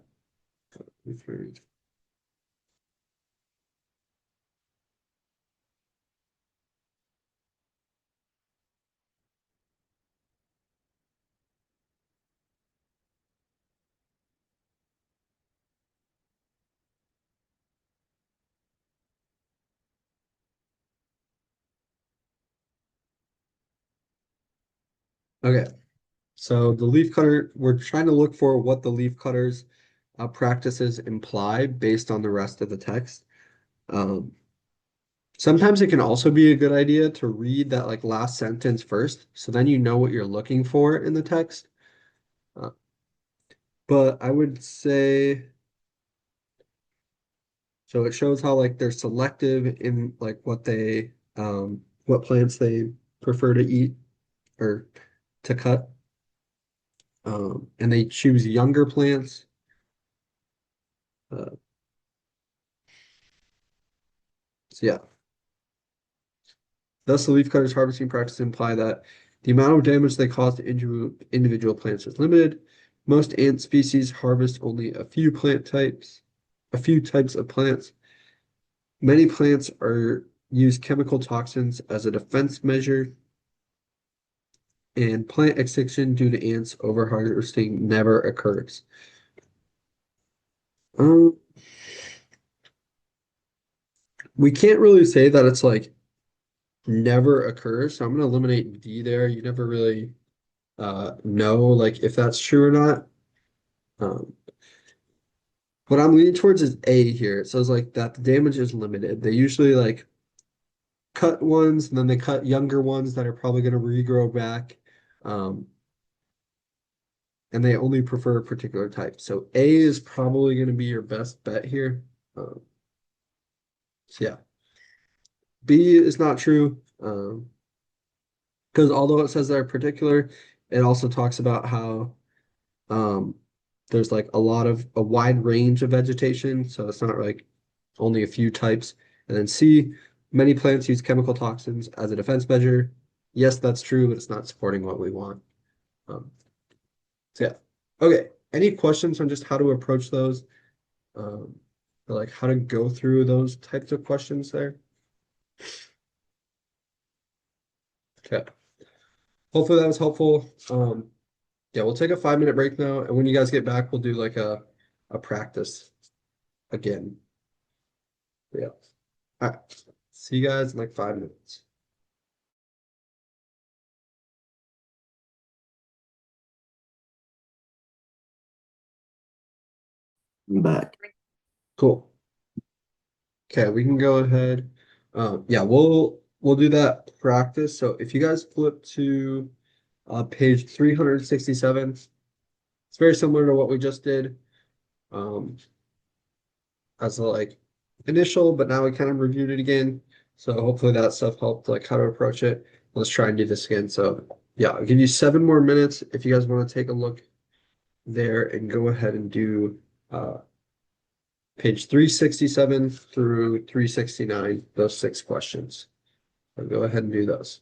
Okay, so the leaf cutter, we're trying to look for what the leaf cutters practices imply based on the rest of the text. Um, Sometimes it can also be a good idea to read that like last sentence first, so then you know what you're looking for in the text. Uh, but I would say, so it shows how like they're selective in like what plants they prefer to eat or to cut. And they choose younger plants. Uh, so yeah. Thus, the leafcutter's harvesting practices imply that the amount of damage they cause to individual plants is limited. Most ant species harvest only a few types of plants. Many plants are use chemical toxins as a defense measure, and plant extinction due to ants overharvesting never occurs. Um, we can't really say that it's like never occurs, so I'm gonna eliminate D there. You never really know like if that's true or not. Um, what I'm leaning towards is A here. It says like that the damage is limited. They usually like cut ones and then they cut younger ones that are probably going to regrow back. Um, and they only prefer a particular type. So A is probably going to be your best bet here. So yeah, B is not true. Because although it says they're particular, it also talks about how um, there's like a wide range of vegetation. So it's not like only a few types. And then C, many plants use chemical toxins as a defense measure. Yes, that's true, but it's not supporting what we want. Um, so yeah. Okay. Any questions on just how to approach those? Or like how to go through those types of questions there? Okay. Hopefully that was helpful. Yeah, we'll take a 5 minute break now, and when you guys get back, we'll do like a practice again. Yeah. All right. See you guys in like 5 minutes. I'm back. Cool. Okay, we can go ahead. Yeah, we'll do that practice. So if you guys flip to page 367, it's very similar to what we just did. Um, as a like initial, but now we kind of reviewed it again. So hopefully that stuff helped like how to approach it. Let's try and do this again. So yeah, I'll give you 7 more minutes if you guys want to take a look there and go ahead and do page 367 through 369, those 6 questions. So go ahead and do those.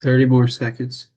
30 more seconds.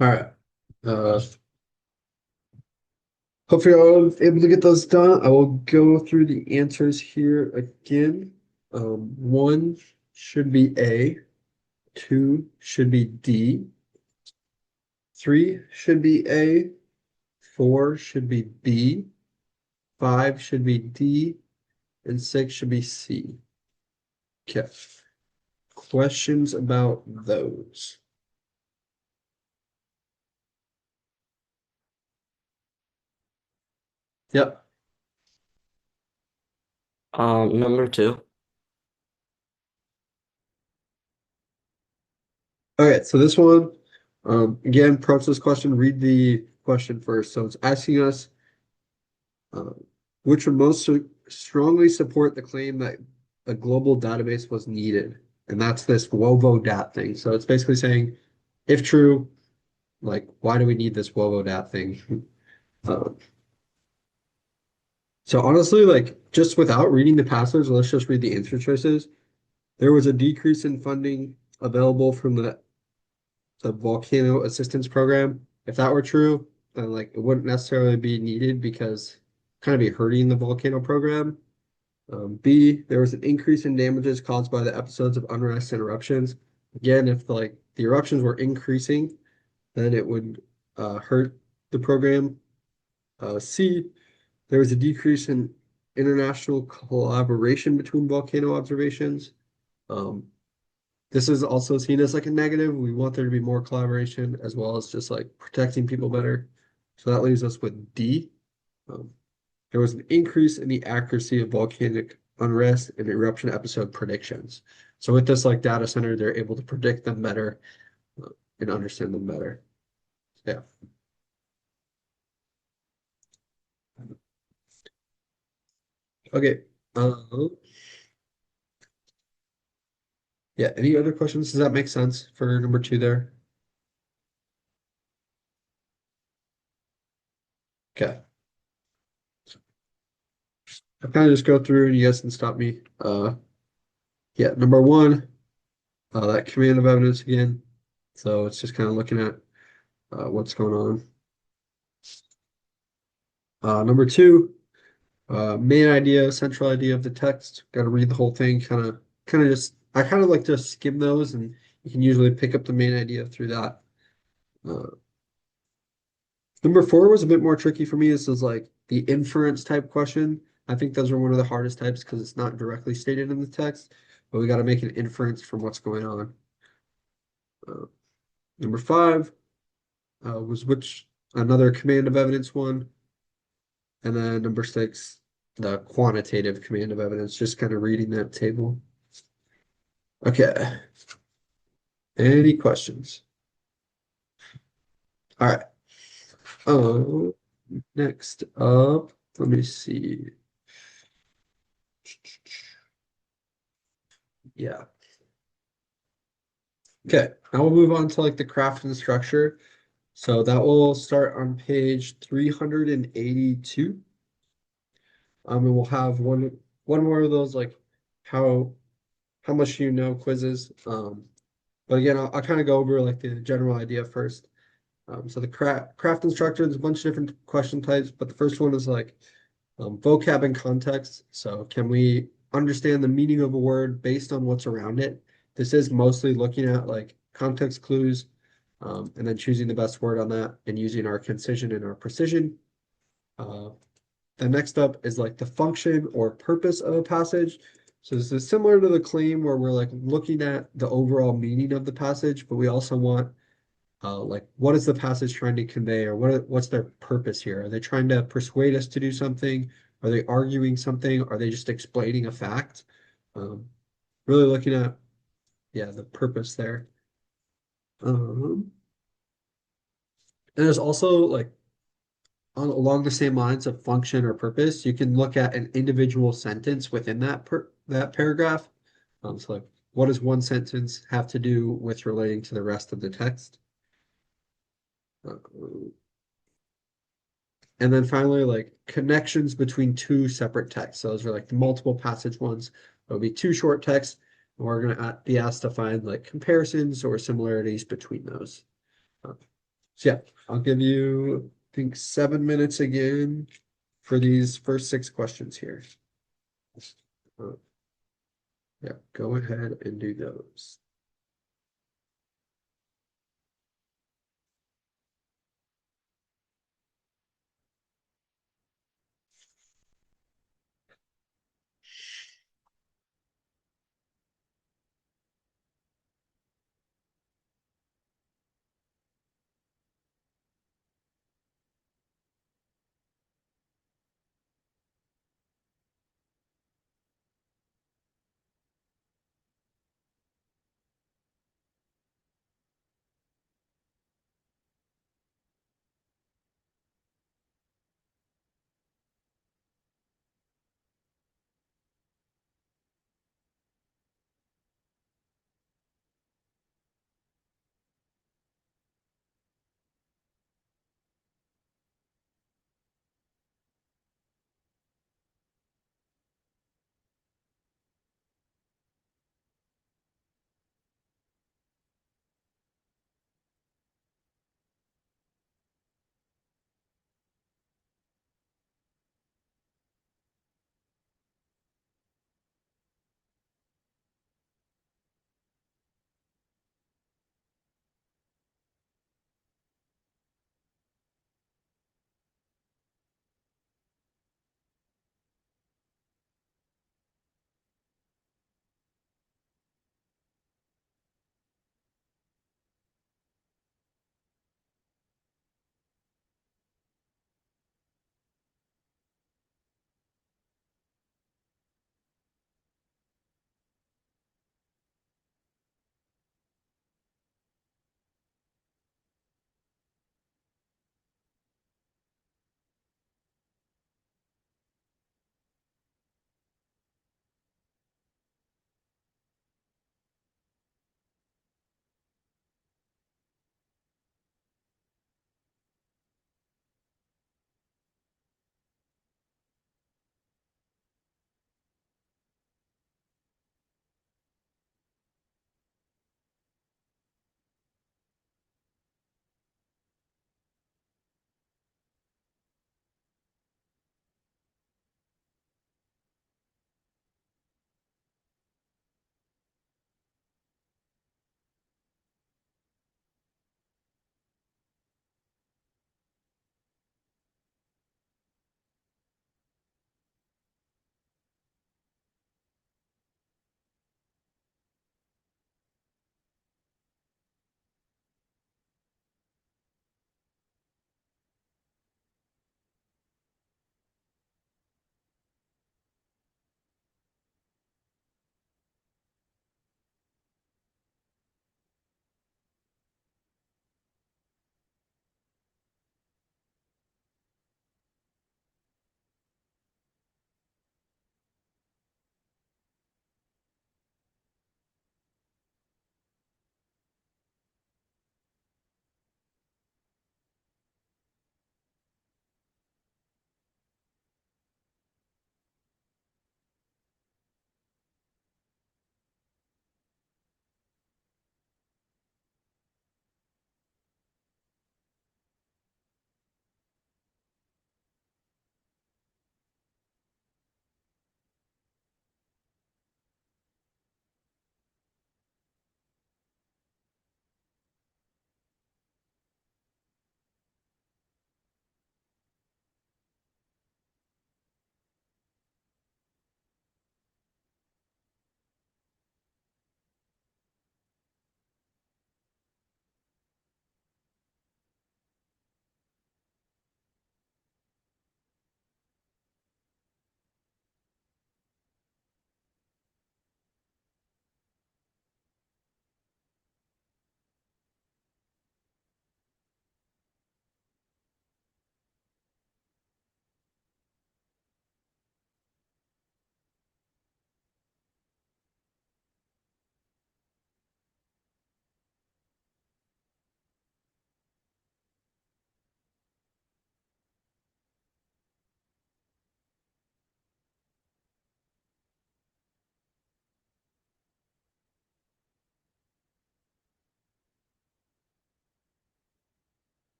All right. Uh, Hopefully I was able to get those done. I will go through the answers here again. One should be A, two should be D, three should be A, four should be B, five should be D, and six should be C. Okay. Questions about those? Yep. Number two. Okay, so this one, again, approach this question, read the question first. So it's asking us, uh, which would most strongly support the claim that a global database was needed? And that's this WOVO-DAT thing. So it's basically saying, if true, like, why do we need this WOVO-DAT thing? Uh, so honestly, like, just without reading the passage, let's just read the answer choices. There was a decrease in funding available from the volcano assistance program. If that were true, then like it wouldn't necessarily be needed because kind of be hurting the volcano program. B, there was an increase in damages caused by the episodes of unrest and eruptions. Again, if like the eruptions were increasing, then it would hurt the program. C, there was a decrease in international collaboration between volcano observations. Um, this is also seen as like a negative. We want there to be more collaboration as well as just like protecting people better. So that leaves us with D. Um, there was an increase in the accuracy of volcanic unrest and eruption episode predictions. So with this like data center, they're able to predict them better and understand them better. Yeah. Okay. Yeah. Any other questions? Does that make sense for number two there? Okay. I'll kind of just go through and you guys can stop me. Yeah, number one, that command of evidence again. So it's just kind of looking at what's going on. Number two, main idea, central idea of the text. Got to read the whole thing. Kind of just. I kind of like to skim those, and you can usually pick up the main idea through that. Uh, Number four was a bit more tricky for me. This is like the inference type question. I think those are one of the hardest types because it's not directly stated in the text, but we got to make an inference from what's going on. Uh, Number five was which another command of evidence one. And then number six, the quantitative command of evidence, just kind of reading that table. Okay. Any questions? All right. Next up, let me see. Yeah. Okay. Now we'll move on to like the craft and structure. So that will start on page 382. And we'll have one more of those like how much you know quizzes. But again, I'll kind of go over like the general idea first. So the craft instructor, there's a bunch of different question types, but the first one is like vocab and context. So can we understand the meaning of a word based on what's around it? This is mostly looking at like context clues, and then choosing the best word on that and using our concision and our precision. Uh, then next up is like the function or purpose of a passage. So this is similar to the claim where we're like looking at the overall meaning of the passage, but we also want like what is the passage trying to convey, or what's their purpose here? Are they trying to persuade us to do something? Are they arguing something? Are they just explaining a fact? Um, really looking at, yeah, the purpose there. And there's also like along the same lines of function or purpose, you can look at an individual sentence within that paragraph. So like, what does one sentence have to do with relating to the rest of the text? Uh, and then finally, like connections between two separate texts. So those are like the multiple passage ones. There'll be two short texts, and we're going to be asked to find like comparisons or similarities between those. Uh, so yeah, I'll give you, I think, 7 minutes again for these first 6 questions here. Uh, yeah, go ahead and do those.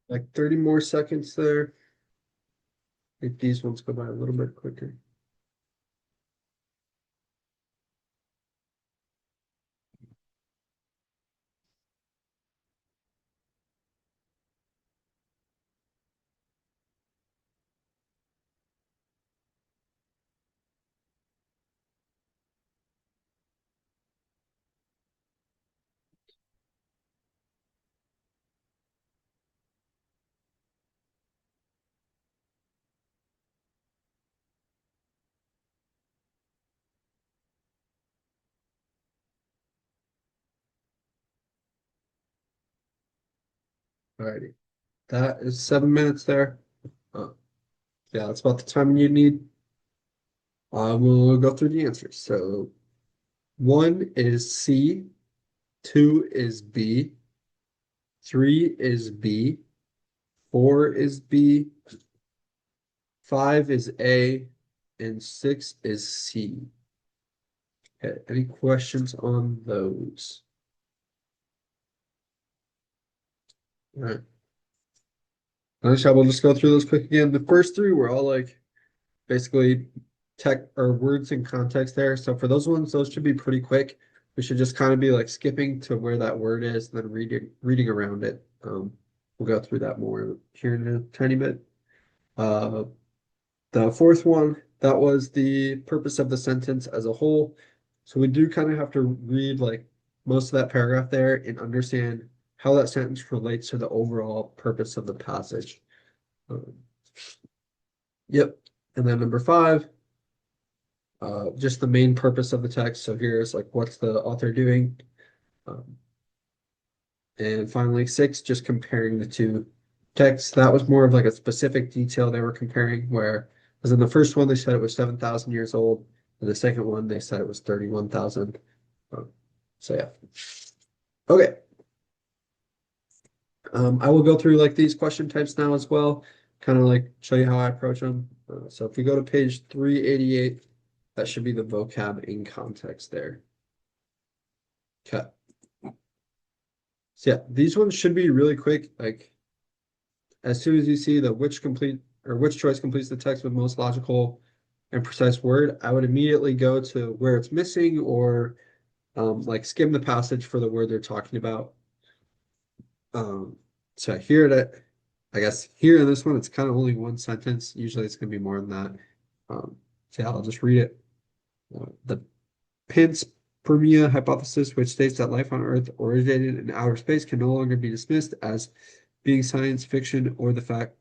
Like 30 more seconds there. I think these ones go by a little bit quicker. Alrighty. That is 7 minutes there. Uh, yeah, that's about the time you need. We'll go through the answers. So 1 is C, 2 is B, 3 is B, 4 is B, 5 is A, and 6 is C. Okay, any questions on those? All right. Nice job. We'll just go through those quick again. The first three were all like basically tech or words in context there. So for those ones, those should be pretty quick. We should just kind of be like skipping to where that word is, and then reading around it. We'll go through that more here in a tiny bit. Uh, the fourth one, that was the purpose of the sentence as a whole. So we do kind of have to read like most of that paragraph there and understand how that sentence relates to the overall purpose of the passage. Um, yep. And then number 5, just the main purpose of the text. So here's like what's the author doing. Um, and finally 6, just comparing the two texts. That was more of like a specific detail they were comparing, where as in the first one they said it was 7,000 years old, and the second one they said it was 31,000. So yeah. Okay. I will go through like these question types now as well, kind of like show you how I approach them. So if we go to page 388, that should be the vocab in context there. Okay. So yeah, these ones should be really quick. Like as soon as you see the which choice completes the text with most logical and precise word, I would immediately go to where it's missing or like skim the passage for the word they're talking about. So here that I guess here in this one, it's kind of only one sentence. Usually it's going to be more than that. So yeah, I'll just read it. The panspermia hypothesis, which states that life on Earth originated in outer space, can no longer be dismissed as being science fiction or the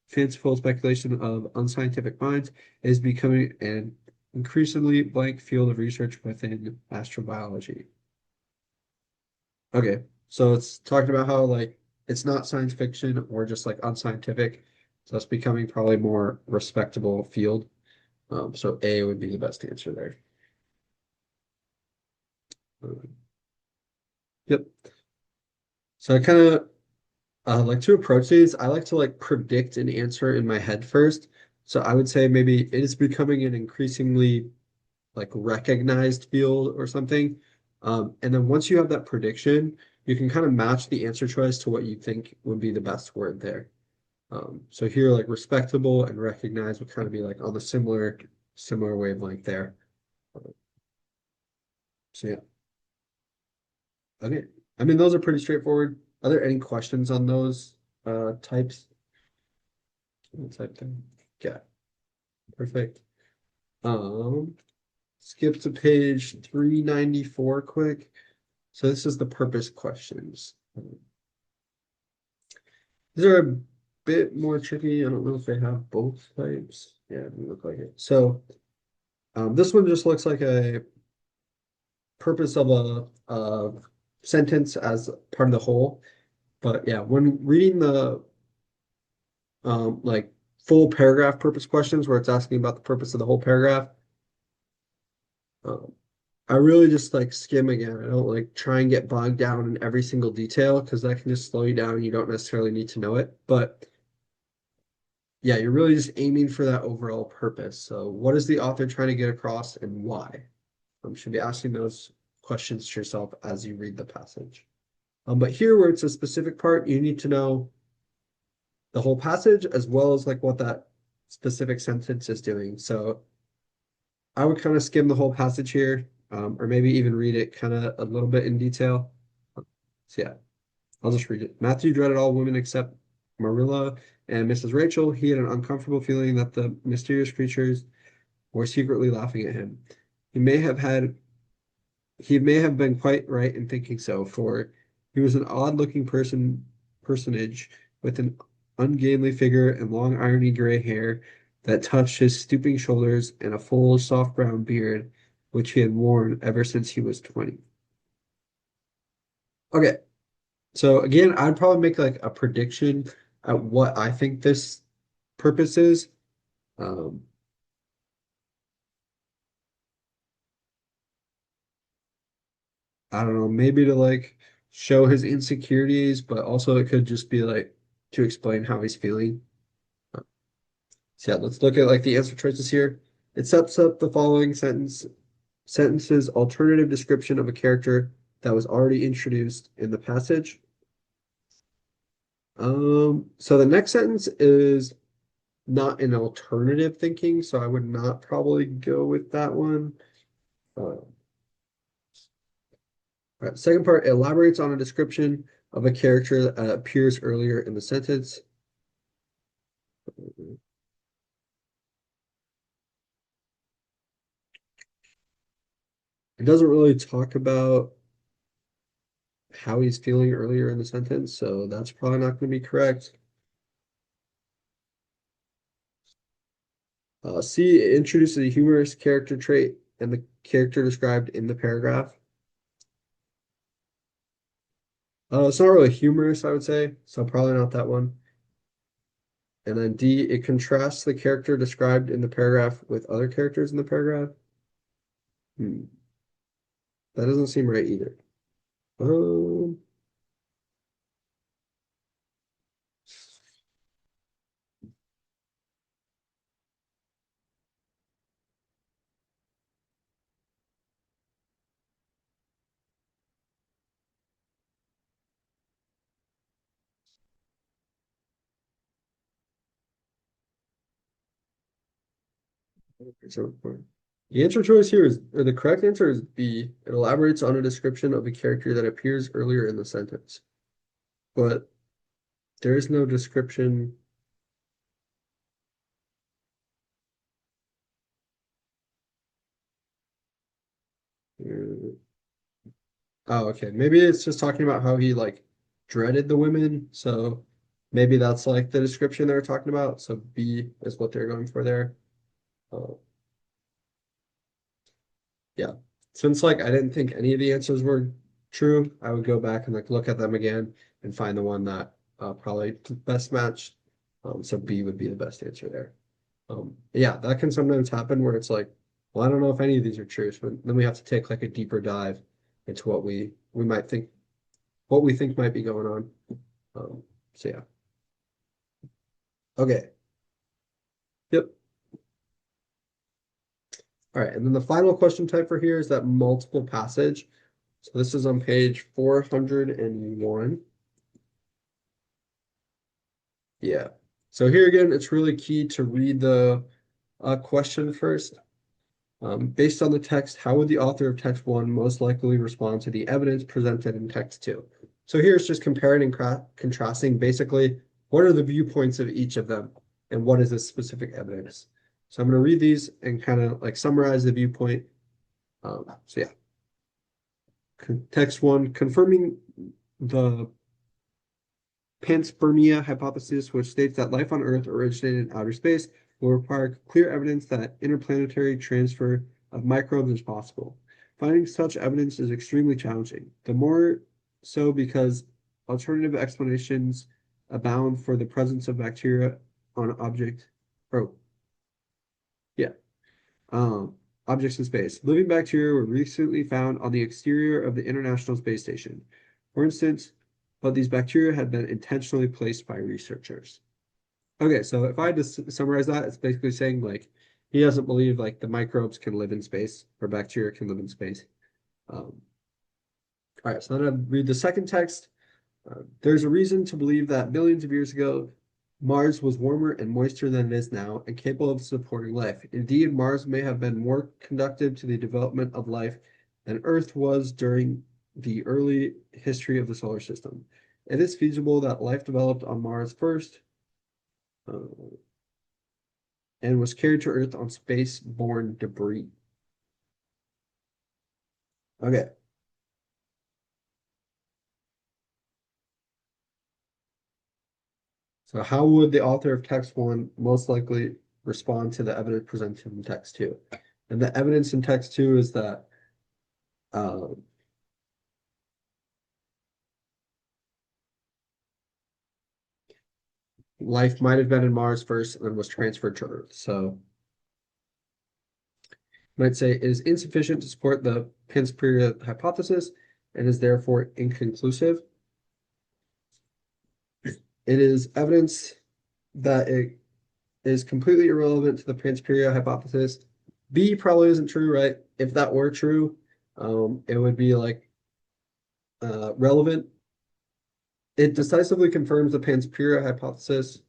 fanciful speculation of unscientific minds, is becoming an increasingly blank field of research within astrobiology. Okay, so it's talking about how like it's not science fiction or just like unscientific, so it's becoming probably more respectable field. So A would be the best answer there. Um, yep. So I kind of like to approach these. I like to like predict an answer in my head first. So I would say maybe it is becoming an increasingly like recognized field or something. And then once you have that prediction, you can kind of match the answer choice to what you think would be the best word there. So here, like respectable and recognized would kind of be like on the similar wavelength there. So yeah, okay. I mean, those are pretty straightforward. Are there any questions on those types? Type thing. Yeah, perfect. Um, skip to page 394 quick. So this is the purpose questions. These are a bit more tricky. I don't know if they have both types. Yeah, they look like it. So this one just looks like a purpose of a sentence as part of the whole. But yeah, when reading the like full paragraph purpose questions where it's asking about the purpose of the whole paragraph, um, I really just like skim again. I don't like try and get bogged down in every single detail because that can just slow you down. You don't necessarily need to know it. But yeah, you're really just aiming for that overall purpose. So what is the author trying to get across and why? Should be asking those questions to yourself as you read the passage. But here where it's a specific part, you need to know the whole passage as well as like what that specific sentence is doing. So I would kind of skim the whole passage here, or maybe even read it kind of a little bit in detail. So yeah, I'll just read it. Matthew dreaded all women except Marilla and Mrs. Rachel. He had an uncomfortable feeling that the mysterious creatures were secretly laughing at him. He may have had he may have been quite right in thinking so, for he was an odd-looking personage with an ungainly figure and long irony gray hair that touched his stooping shoulders and a full, soft brown beard, which he had worn ever since he was 20. Okay, so again, I'd probably make like a prediction at what I think this purpose is. Um, I don't know, maybe to like show his insecurities, but also it could just be like to explain how he's feeling. So yeah, let's look at like the answer choices here. It sets up the following sentences alternative description of a character that was already introduced in the passage. So the next sentence is not an alternative thinking, so I would not probably go with that one. All right, second part elaborates on a description of a character that appears earlier in the sentence. It doesn't really talk about how he's feeling earlier in the sentence, so that's probably not going to be correct. C, it introduces a humorous character trait and the character described in the paragraph. It's not really humorous, I would say, so probably not that one. And then D, it contrasts the character described in the paragraph with other characters in the paragraph. That doesn't seem right either. Um, so the answer choice here is, or the correct answer is B. It elaborates on a description of a character that appears earlier in the sentence. But there is no description. Oh, okay. Maybe it's just talking about how he like dreaded the women. So maybe that's like the description they're talking about. So B is what they're going for there. Uh, yeah. Since like I didn't think any of the answers were true, I would go back and like look at them again and find the one that probably best matched. So B would be the best answer there. Yeah, that can sometimes happen where it's like, well, I don't know if any of these are true. So then we have to take like a deeper dive into what we might think, what we think might be going on. So yeah. Okay. Yep. All right, and then the final question type for here is that multiple passage. So this is on page 401. Yeah. So here again, it's really key to read the question first. Based on the text, how would the author of text one most likely respond to the evidence presented in text two? So here it's just comparing and contrasting basically what are the viewpoints of each of them and what is this specific evidence. So I'm going to read these and kind of like summarize the viewpoint. So yeah, text one, confirming the panspermia hypothesis, which states that life on Earth originated in outer space, will require clear evidence that interplanetary transfer of microbes is possible. Finding such evidence is extremely challenging, the more so because alternative explanations abound for the presence of bacteria on yeah, objects in space. Living bacteria were recently found on the exterior of the International Space Station, for instance, but these bacteria had been intentionally placed by researchers. Okay, so if I had to summarize that, it's basically saying like he doesn't believe like the microbes can live in space or bacteria can live in space. All right, so then I read the second text. There's a reason to believe that millions of years ago, Mars was warmer and moister than it is now and capable of supporting life. Indeed, Mars may have been more conducive to the development of life than Earth was during the early history of the solar system. It is feasible that life developed on Mars first uh, and was carried to Earth on space-borne debris. Okay. So how would the author of text one most likely respond to the evidence presented in text two? And the evidence in text two is that uh, life might have been in Mars first and then was transferred to Earth. So might say it is insufficient to support the Panspermia hypothesis and is therefore inconclusive. It is evidence that it is completely irrelevant to the Panspermia hypothesis. B probably isn't true, right? If that were true, it would be like relevant. It decisively confirms the Panspermia hypothesis.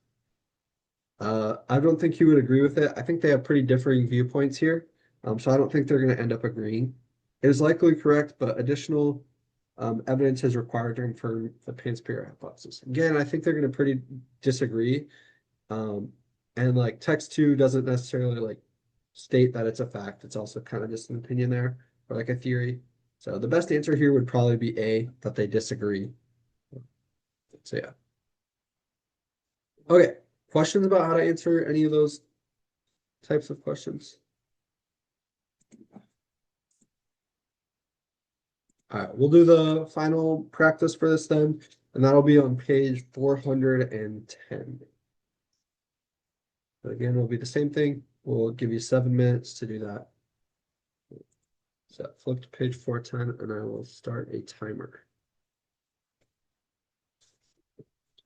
I don't think you would agree with it. I think they have pretty differing viewpoints here. So I don't think they're going to end up agreeing. It is likely correct, but additional evidence is required to confirm the Panspermia hypothesis. Again, I think they're going to pretty disagree. And like text two doesn't necessarily like state that it's a fact. It's also kind of just an opinion there or like a theory. So the best answer here would probably be A, that they disagree. So yeah. Okay. Questions about how to answer any of those types of questions? All right, we'll do the final practice for this then, and that'll be on page 410. But again, it'll be the same thing. We'll give you 7 minutes to do that. So flip to page 410 and I will start a timer.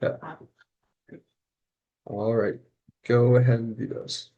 Yeah. All right, go ahead and do those.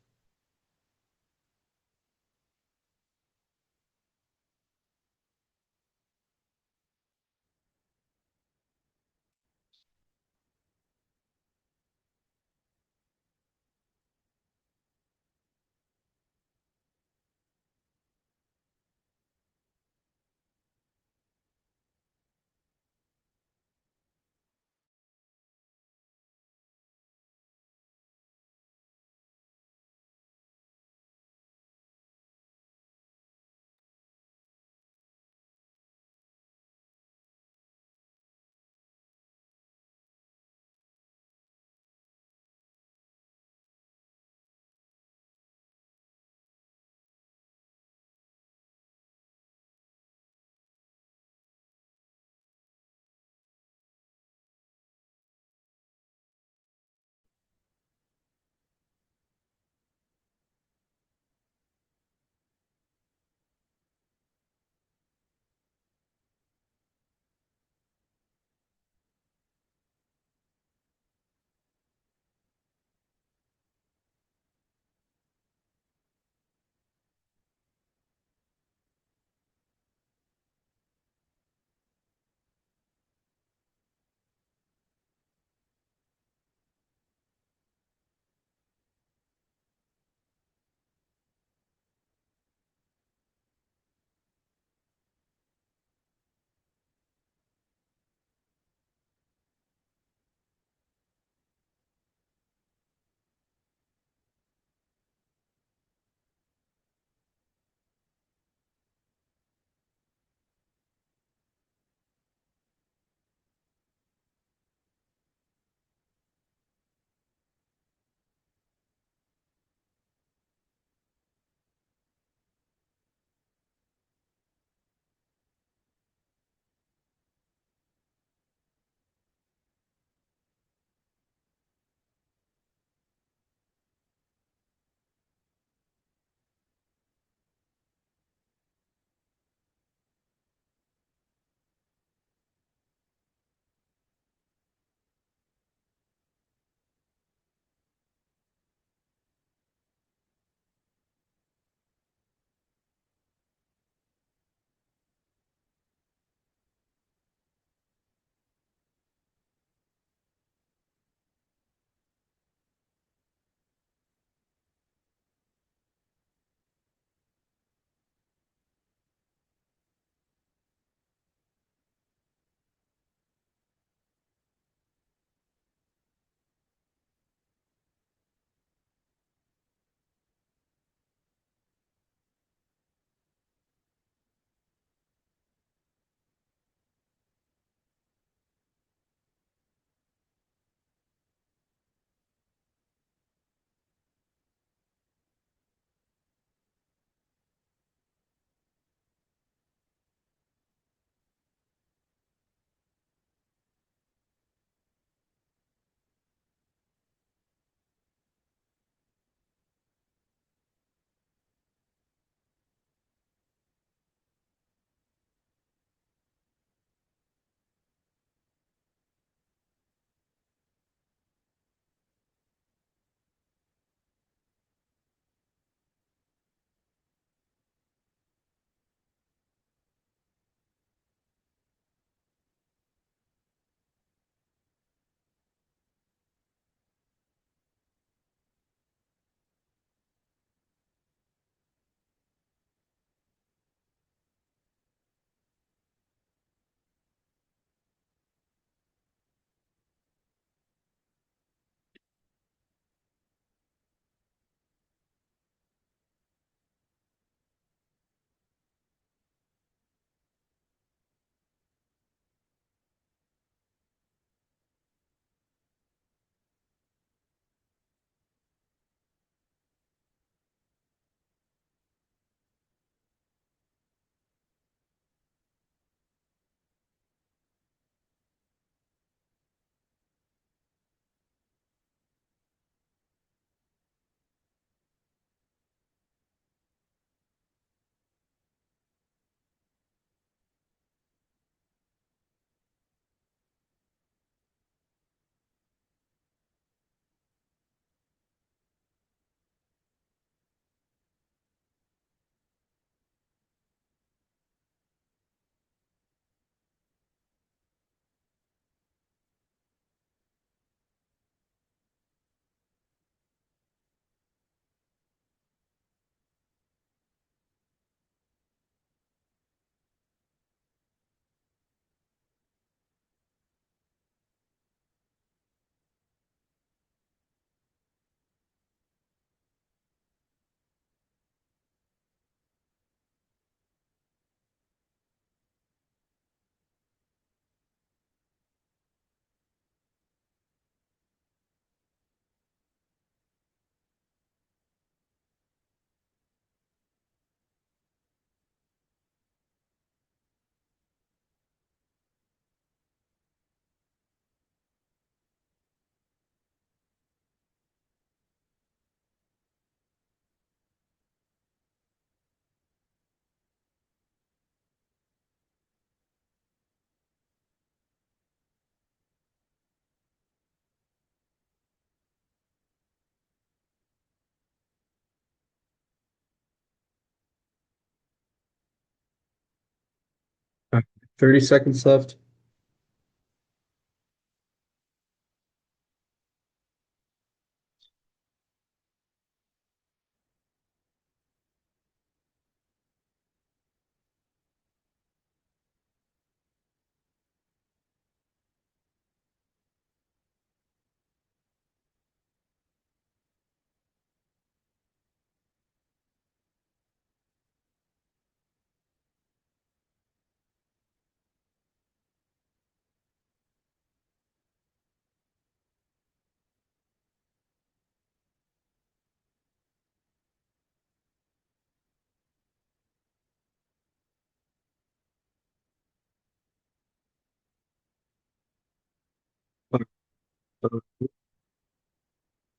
30 seconds left.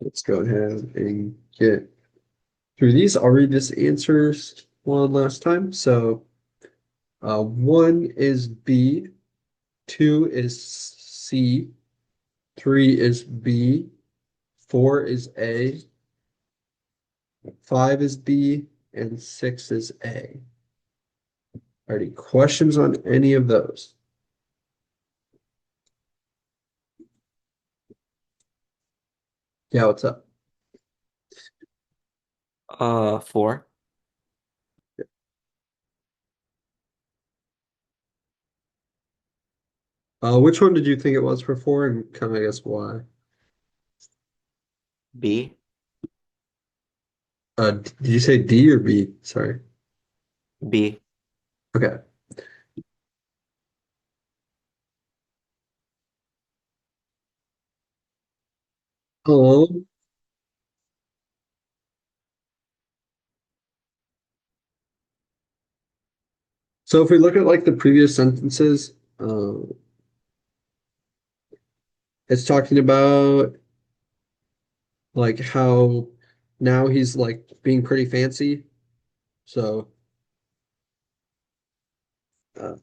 Let's go ahead and get through these. I'll read this answers one last time. So 1 is B, 2 is C, 3 is B, 4 is A, 5 is B, and 6 is A. Alrighty, questions on any of those? Yeah, what's up? 4. Which one did you think it was for 4 and kind of I guess why? B. Did you say D or B? Sorry. B. Okay. Um, so if we look at like the previous sentences, it's talking about like how now he's like being pretty fancy. So uh,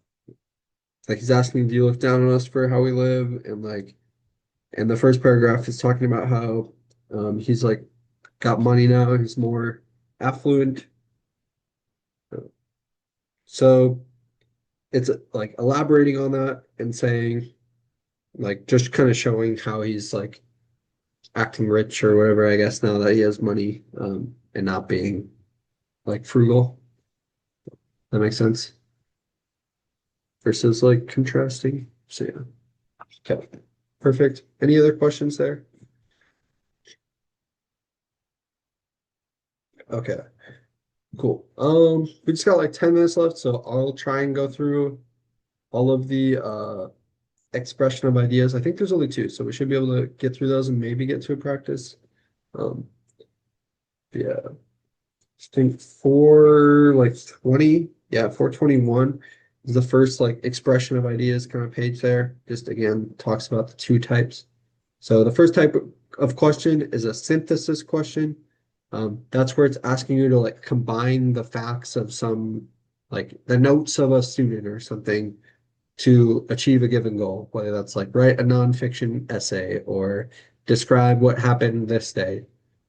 like he's asking, do you look down on us for how we live? And like and the first paragraph is talking about how he's like got money now, he's more affluent. So it's like elaborating on that and saying like just kind of showing how he's like acting rich or whatever, I guess, now that he has money, and not being like frugal. That makes sense. Versus like contrasting. So yeah. Okay. Perfect. Any other questions there? Okay. Cool. We just got like 10 minutes left, so I'll try and go through all of the expression of ideas. I think there's only two, so we should be able to get through those and maybe get to a practice. Um, yeah. I think 420, yeah, 421 is the first like expression of ideas kind of page there. Just again talks about the two types. So the first type of question is a synthesis question. That's where it's asking you to like combine the facts of some like the notes of a student or something to achieve a given goal, whether that's like write a nonfiction essay or describe what happened this day.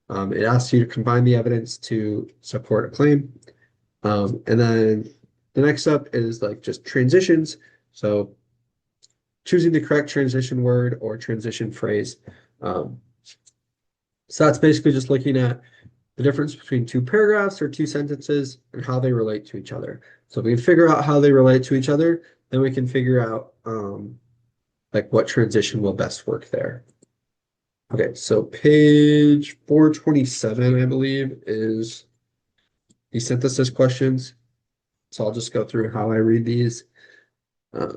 It asks you to combine the evidence to support a claim. And then the next step is like just transitions. So choosing the correct transition word or transition phrase. Um, so that's basically just looking at the difference between two paragraphs or two sentences and how they relate to each other. So if we can figure out how they relate to each other, then we can figure out like what transition will best work there. Okay, so page 427, I believe, is the synthesis questions. So I'll just go through how I read these. Uh,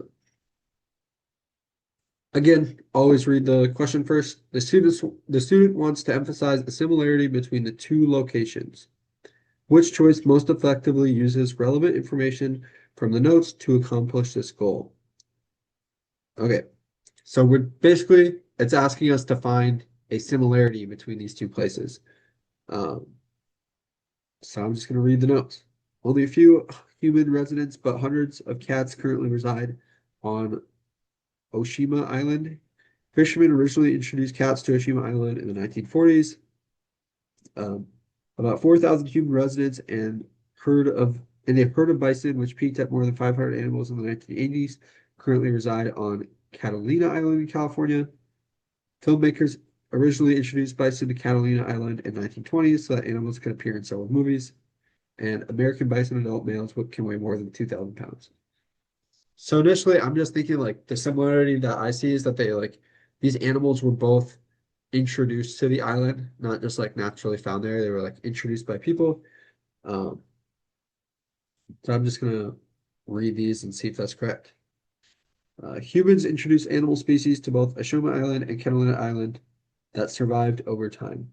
Again, always read the question first. The student wants to emphasize the similarity between the two locations. Which choice most effectively uses relevant information from the notes to accomplish this goal? Okay, so we're basically it's asking us to find a similarity between these two places. Um, so I'm just going to read the notes. Only a few human residents, but hundreds of cats currently reside on Oshima Island. Fishermen originally introduced cats to Oshima Island in the 1940s. Um, about 4,000 human residents and herd of and a herd of bison which peaked at more than 500 animals in the 1980s currently reside on Catalina Island in California. Filmmakers originally introduced bison to Catalina Island in 1920s so that animals could appear in several movies. And American bison adult males can weigh more than 2,000 pounds. So initially, I'm just thinking like the similarity that I see is that these animals were both introduced to the island, not just like naturally found there. They were like introduced by people. Um, so I'm just gonna read these and see if that's correct. Humans introduced animal species to both Ashoma Island and Catalina Island that survived over time.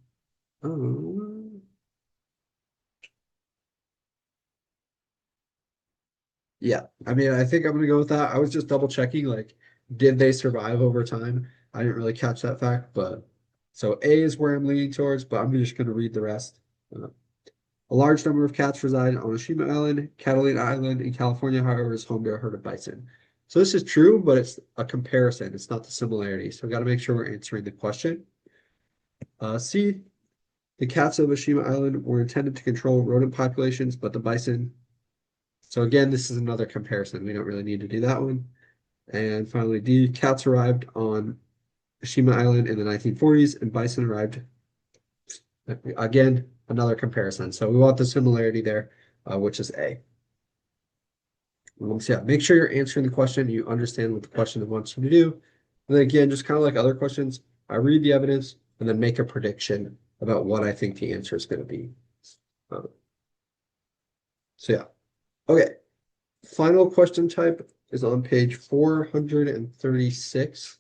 Yeah, I mean, I think I'm gonna go with that. I was just double checking, like, did they survive over time? I didn't really catch that fact, but so A is where I'm leaning towards, but I'm just gonna read the rest. Uh, a large number of cats reside on Oshima Island. Catalina Island in California, however, is home to a herd of bison. So this is true, but it's a comparison. It's not the similarity. So we got to make sure we're answering the question. C, the cats of Oshima Island were intended to control rodent populations, but the bison. So again, this is another comparison. We don't really need to do that one. And finally, D, cats arrived on Oshima Island in the 1940s, and bison arrived. Again, another comparison. So we want the similarity there, which is A. So yeah, make sure you're answering the question. You understand what the question wants you to do. And then again, just kind of like other questions, I read the evidence and then make a prediction about what I think the answer is going to be. So yeah. Okay. Final question type is on page 436.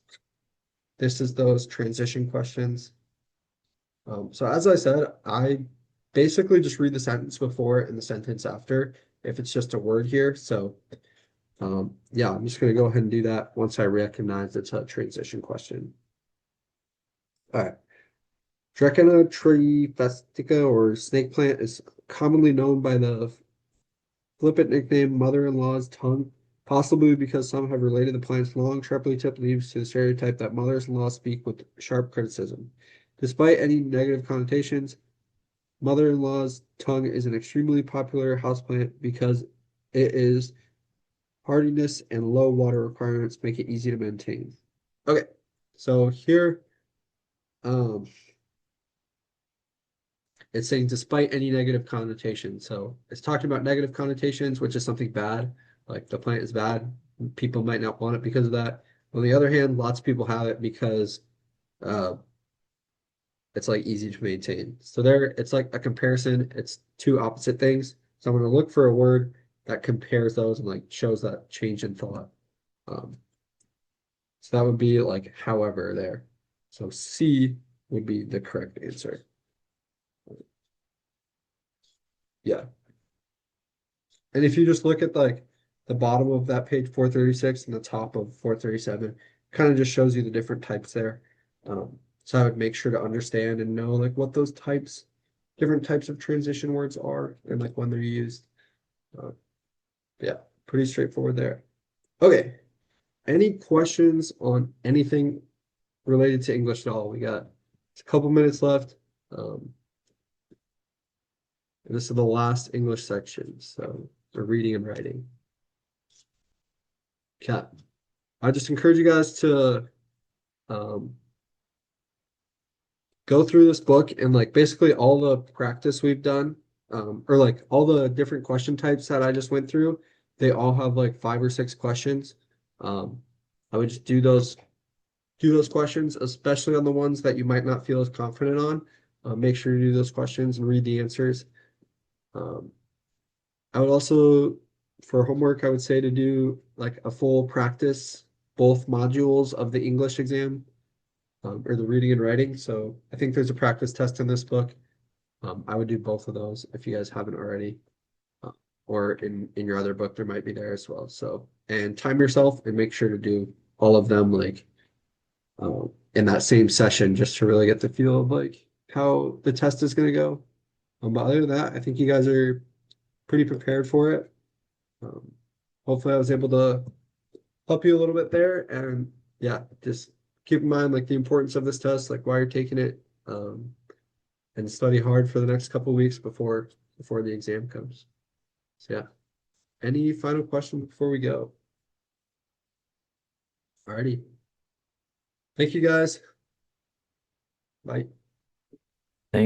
This is those transition questions. So as I said, I basically just read the sentence before and the sentence after if it's just a word here. So yeah, I'm just going to go ahead and do that once I recognize it's a transition question. All right. Dracena trifestica or snake plant is commonly known by the flippant nickname mother-in-law's tongue, possibly because some have related the plant's long, sharply tipped leaves to the stereotype that mothers-in-law speak with sharp criticism. Despite any negative connotations, mother-in-law's tongue is an extremely popular houseplant because it is hardiness and low water requirements make it easy to maintain. Okay, so here, it's saying despite any negative connotation. So it's talking about negative connotations, which is something bad, like the plant is bad. People might not want it because of that. On the other hand, lots of people have it because it's like easy to maintain. So there, it's like a comparison. It's two opposite things. So I'm going to look for a word that compares those and like shows that change in thought. So that would be like however there. So C would be the correct answer. Yeah. And if you just look at like the bottom of that page 436 and the top of 437, kind of just shows you the different types there. So I would make sure to understand and know like what those types, different types of transition words are and like when they're used. Yeah, pretty straightforward there. Okay. Any questions on anything related to English at all? We got a couple minutes left. And this is the last English section, so for reading and writing. Okay. I just encourage you guys to go through this book and like basically all the practice we've done, or like all the different question types that I just went through, they all have like 5 or 6 questions. I would just do those questions, especially on the ones that you might not feel as confident on. Make sure you do those questions and read the answers. I would also, for homework, I would say to do like a full practice, both modules of the English exam, or the reading and writing. So I think there's a practice test in this book. I would do both of those if you guys haven't already. Or in your other book, there might be there as well. So, and time yourself and make sure to do all of them like in that same session just to really get the feel of like how the test is going to go. But other than that, I think you guys are pretty prepared for it. Hopefully I was able to help you a little bit there. And yeah, just keep in mind like the importance of this test, like why you're taking it, and study hard for the next couple of weeks before the exam comes. So yeah. Any final questions before we go? Alrighty. Thank you guys. Bye.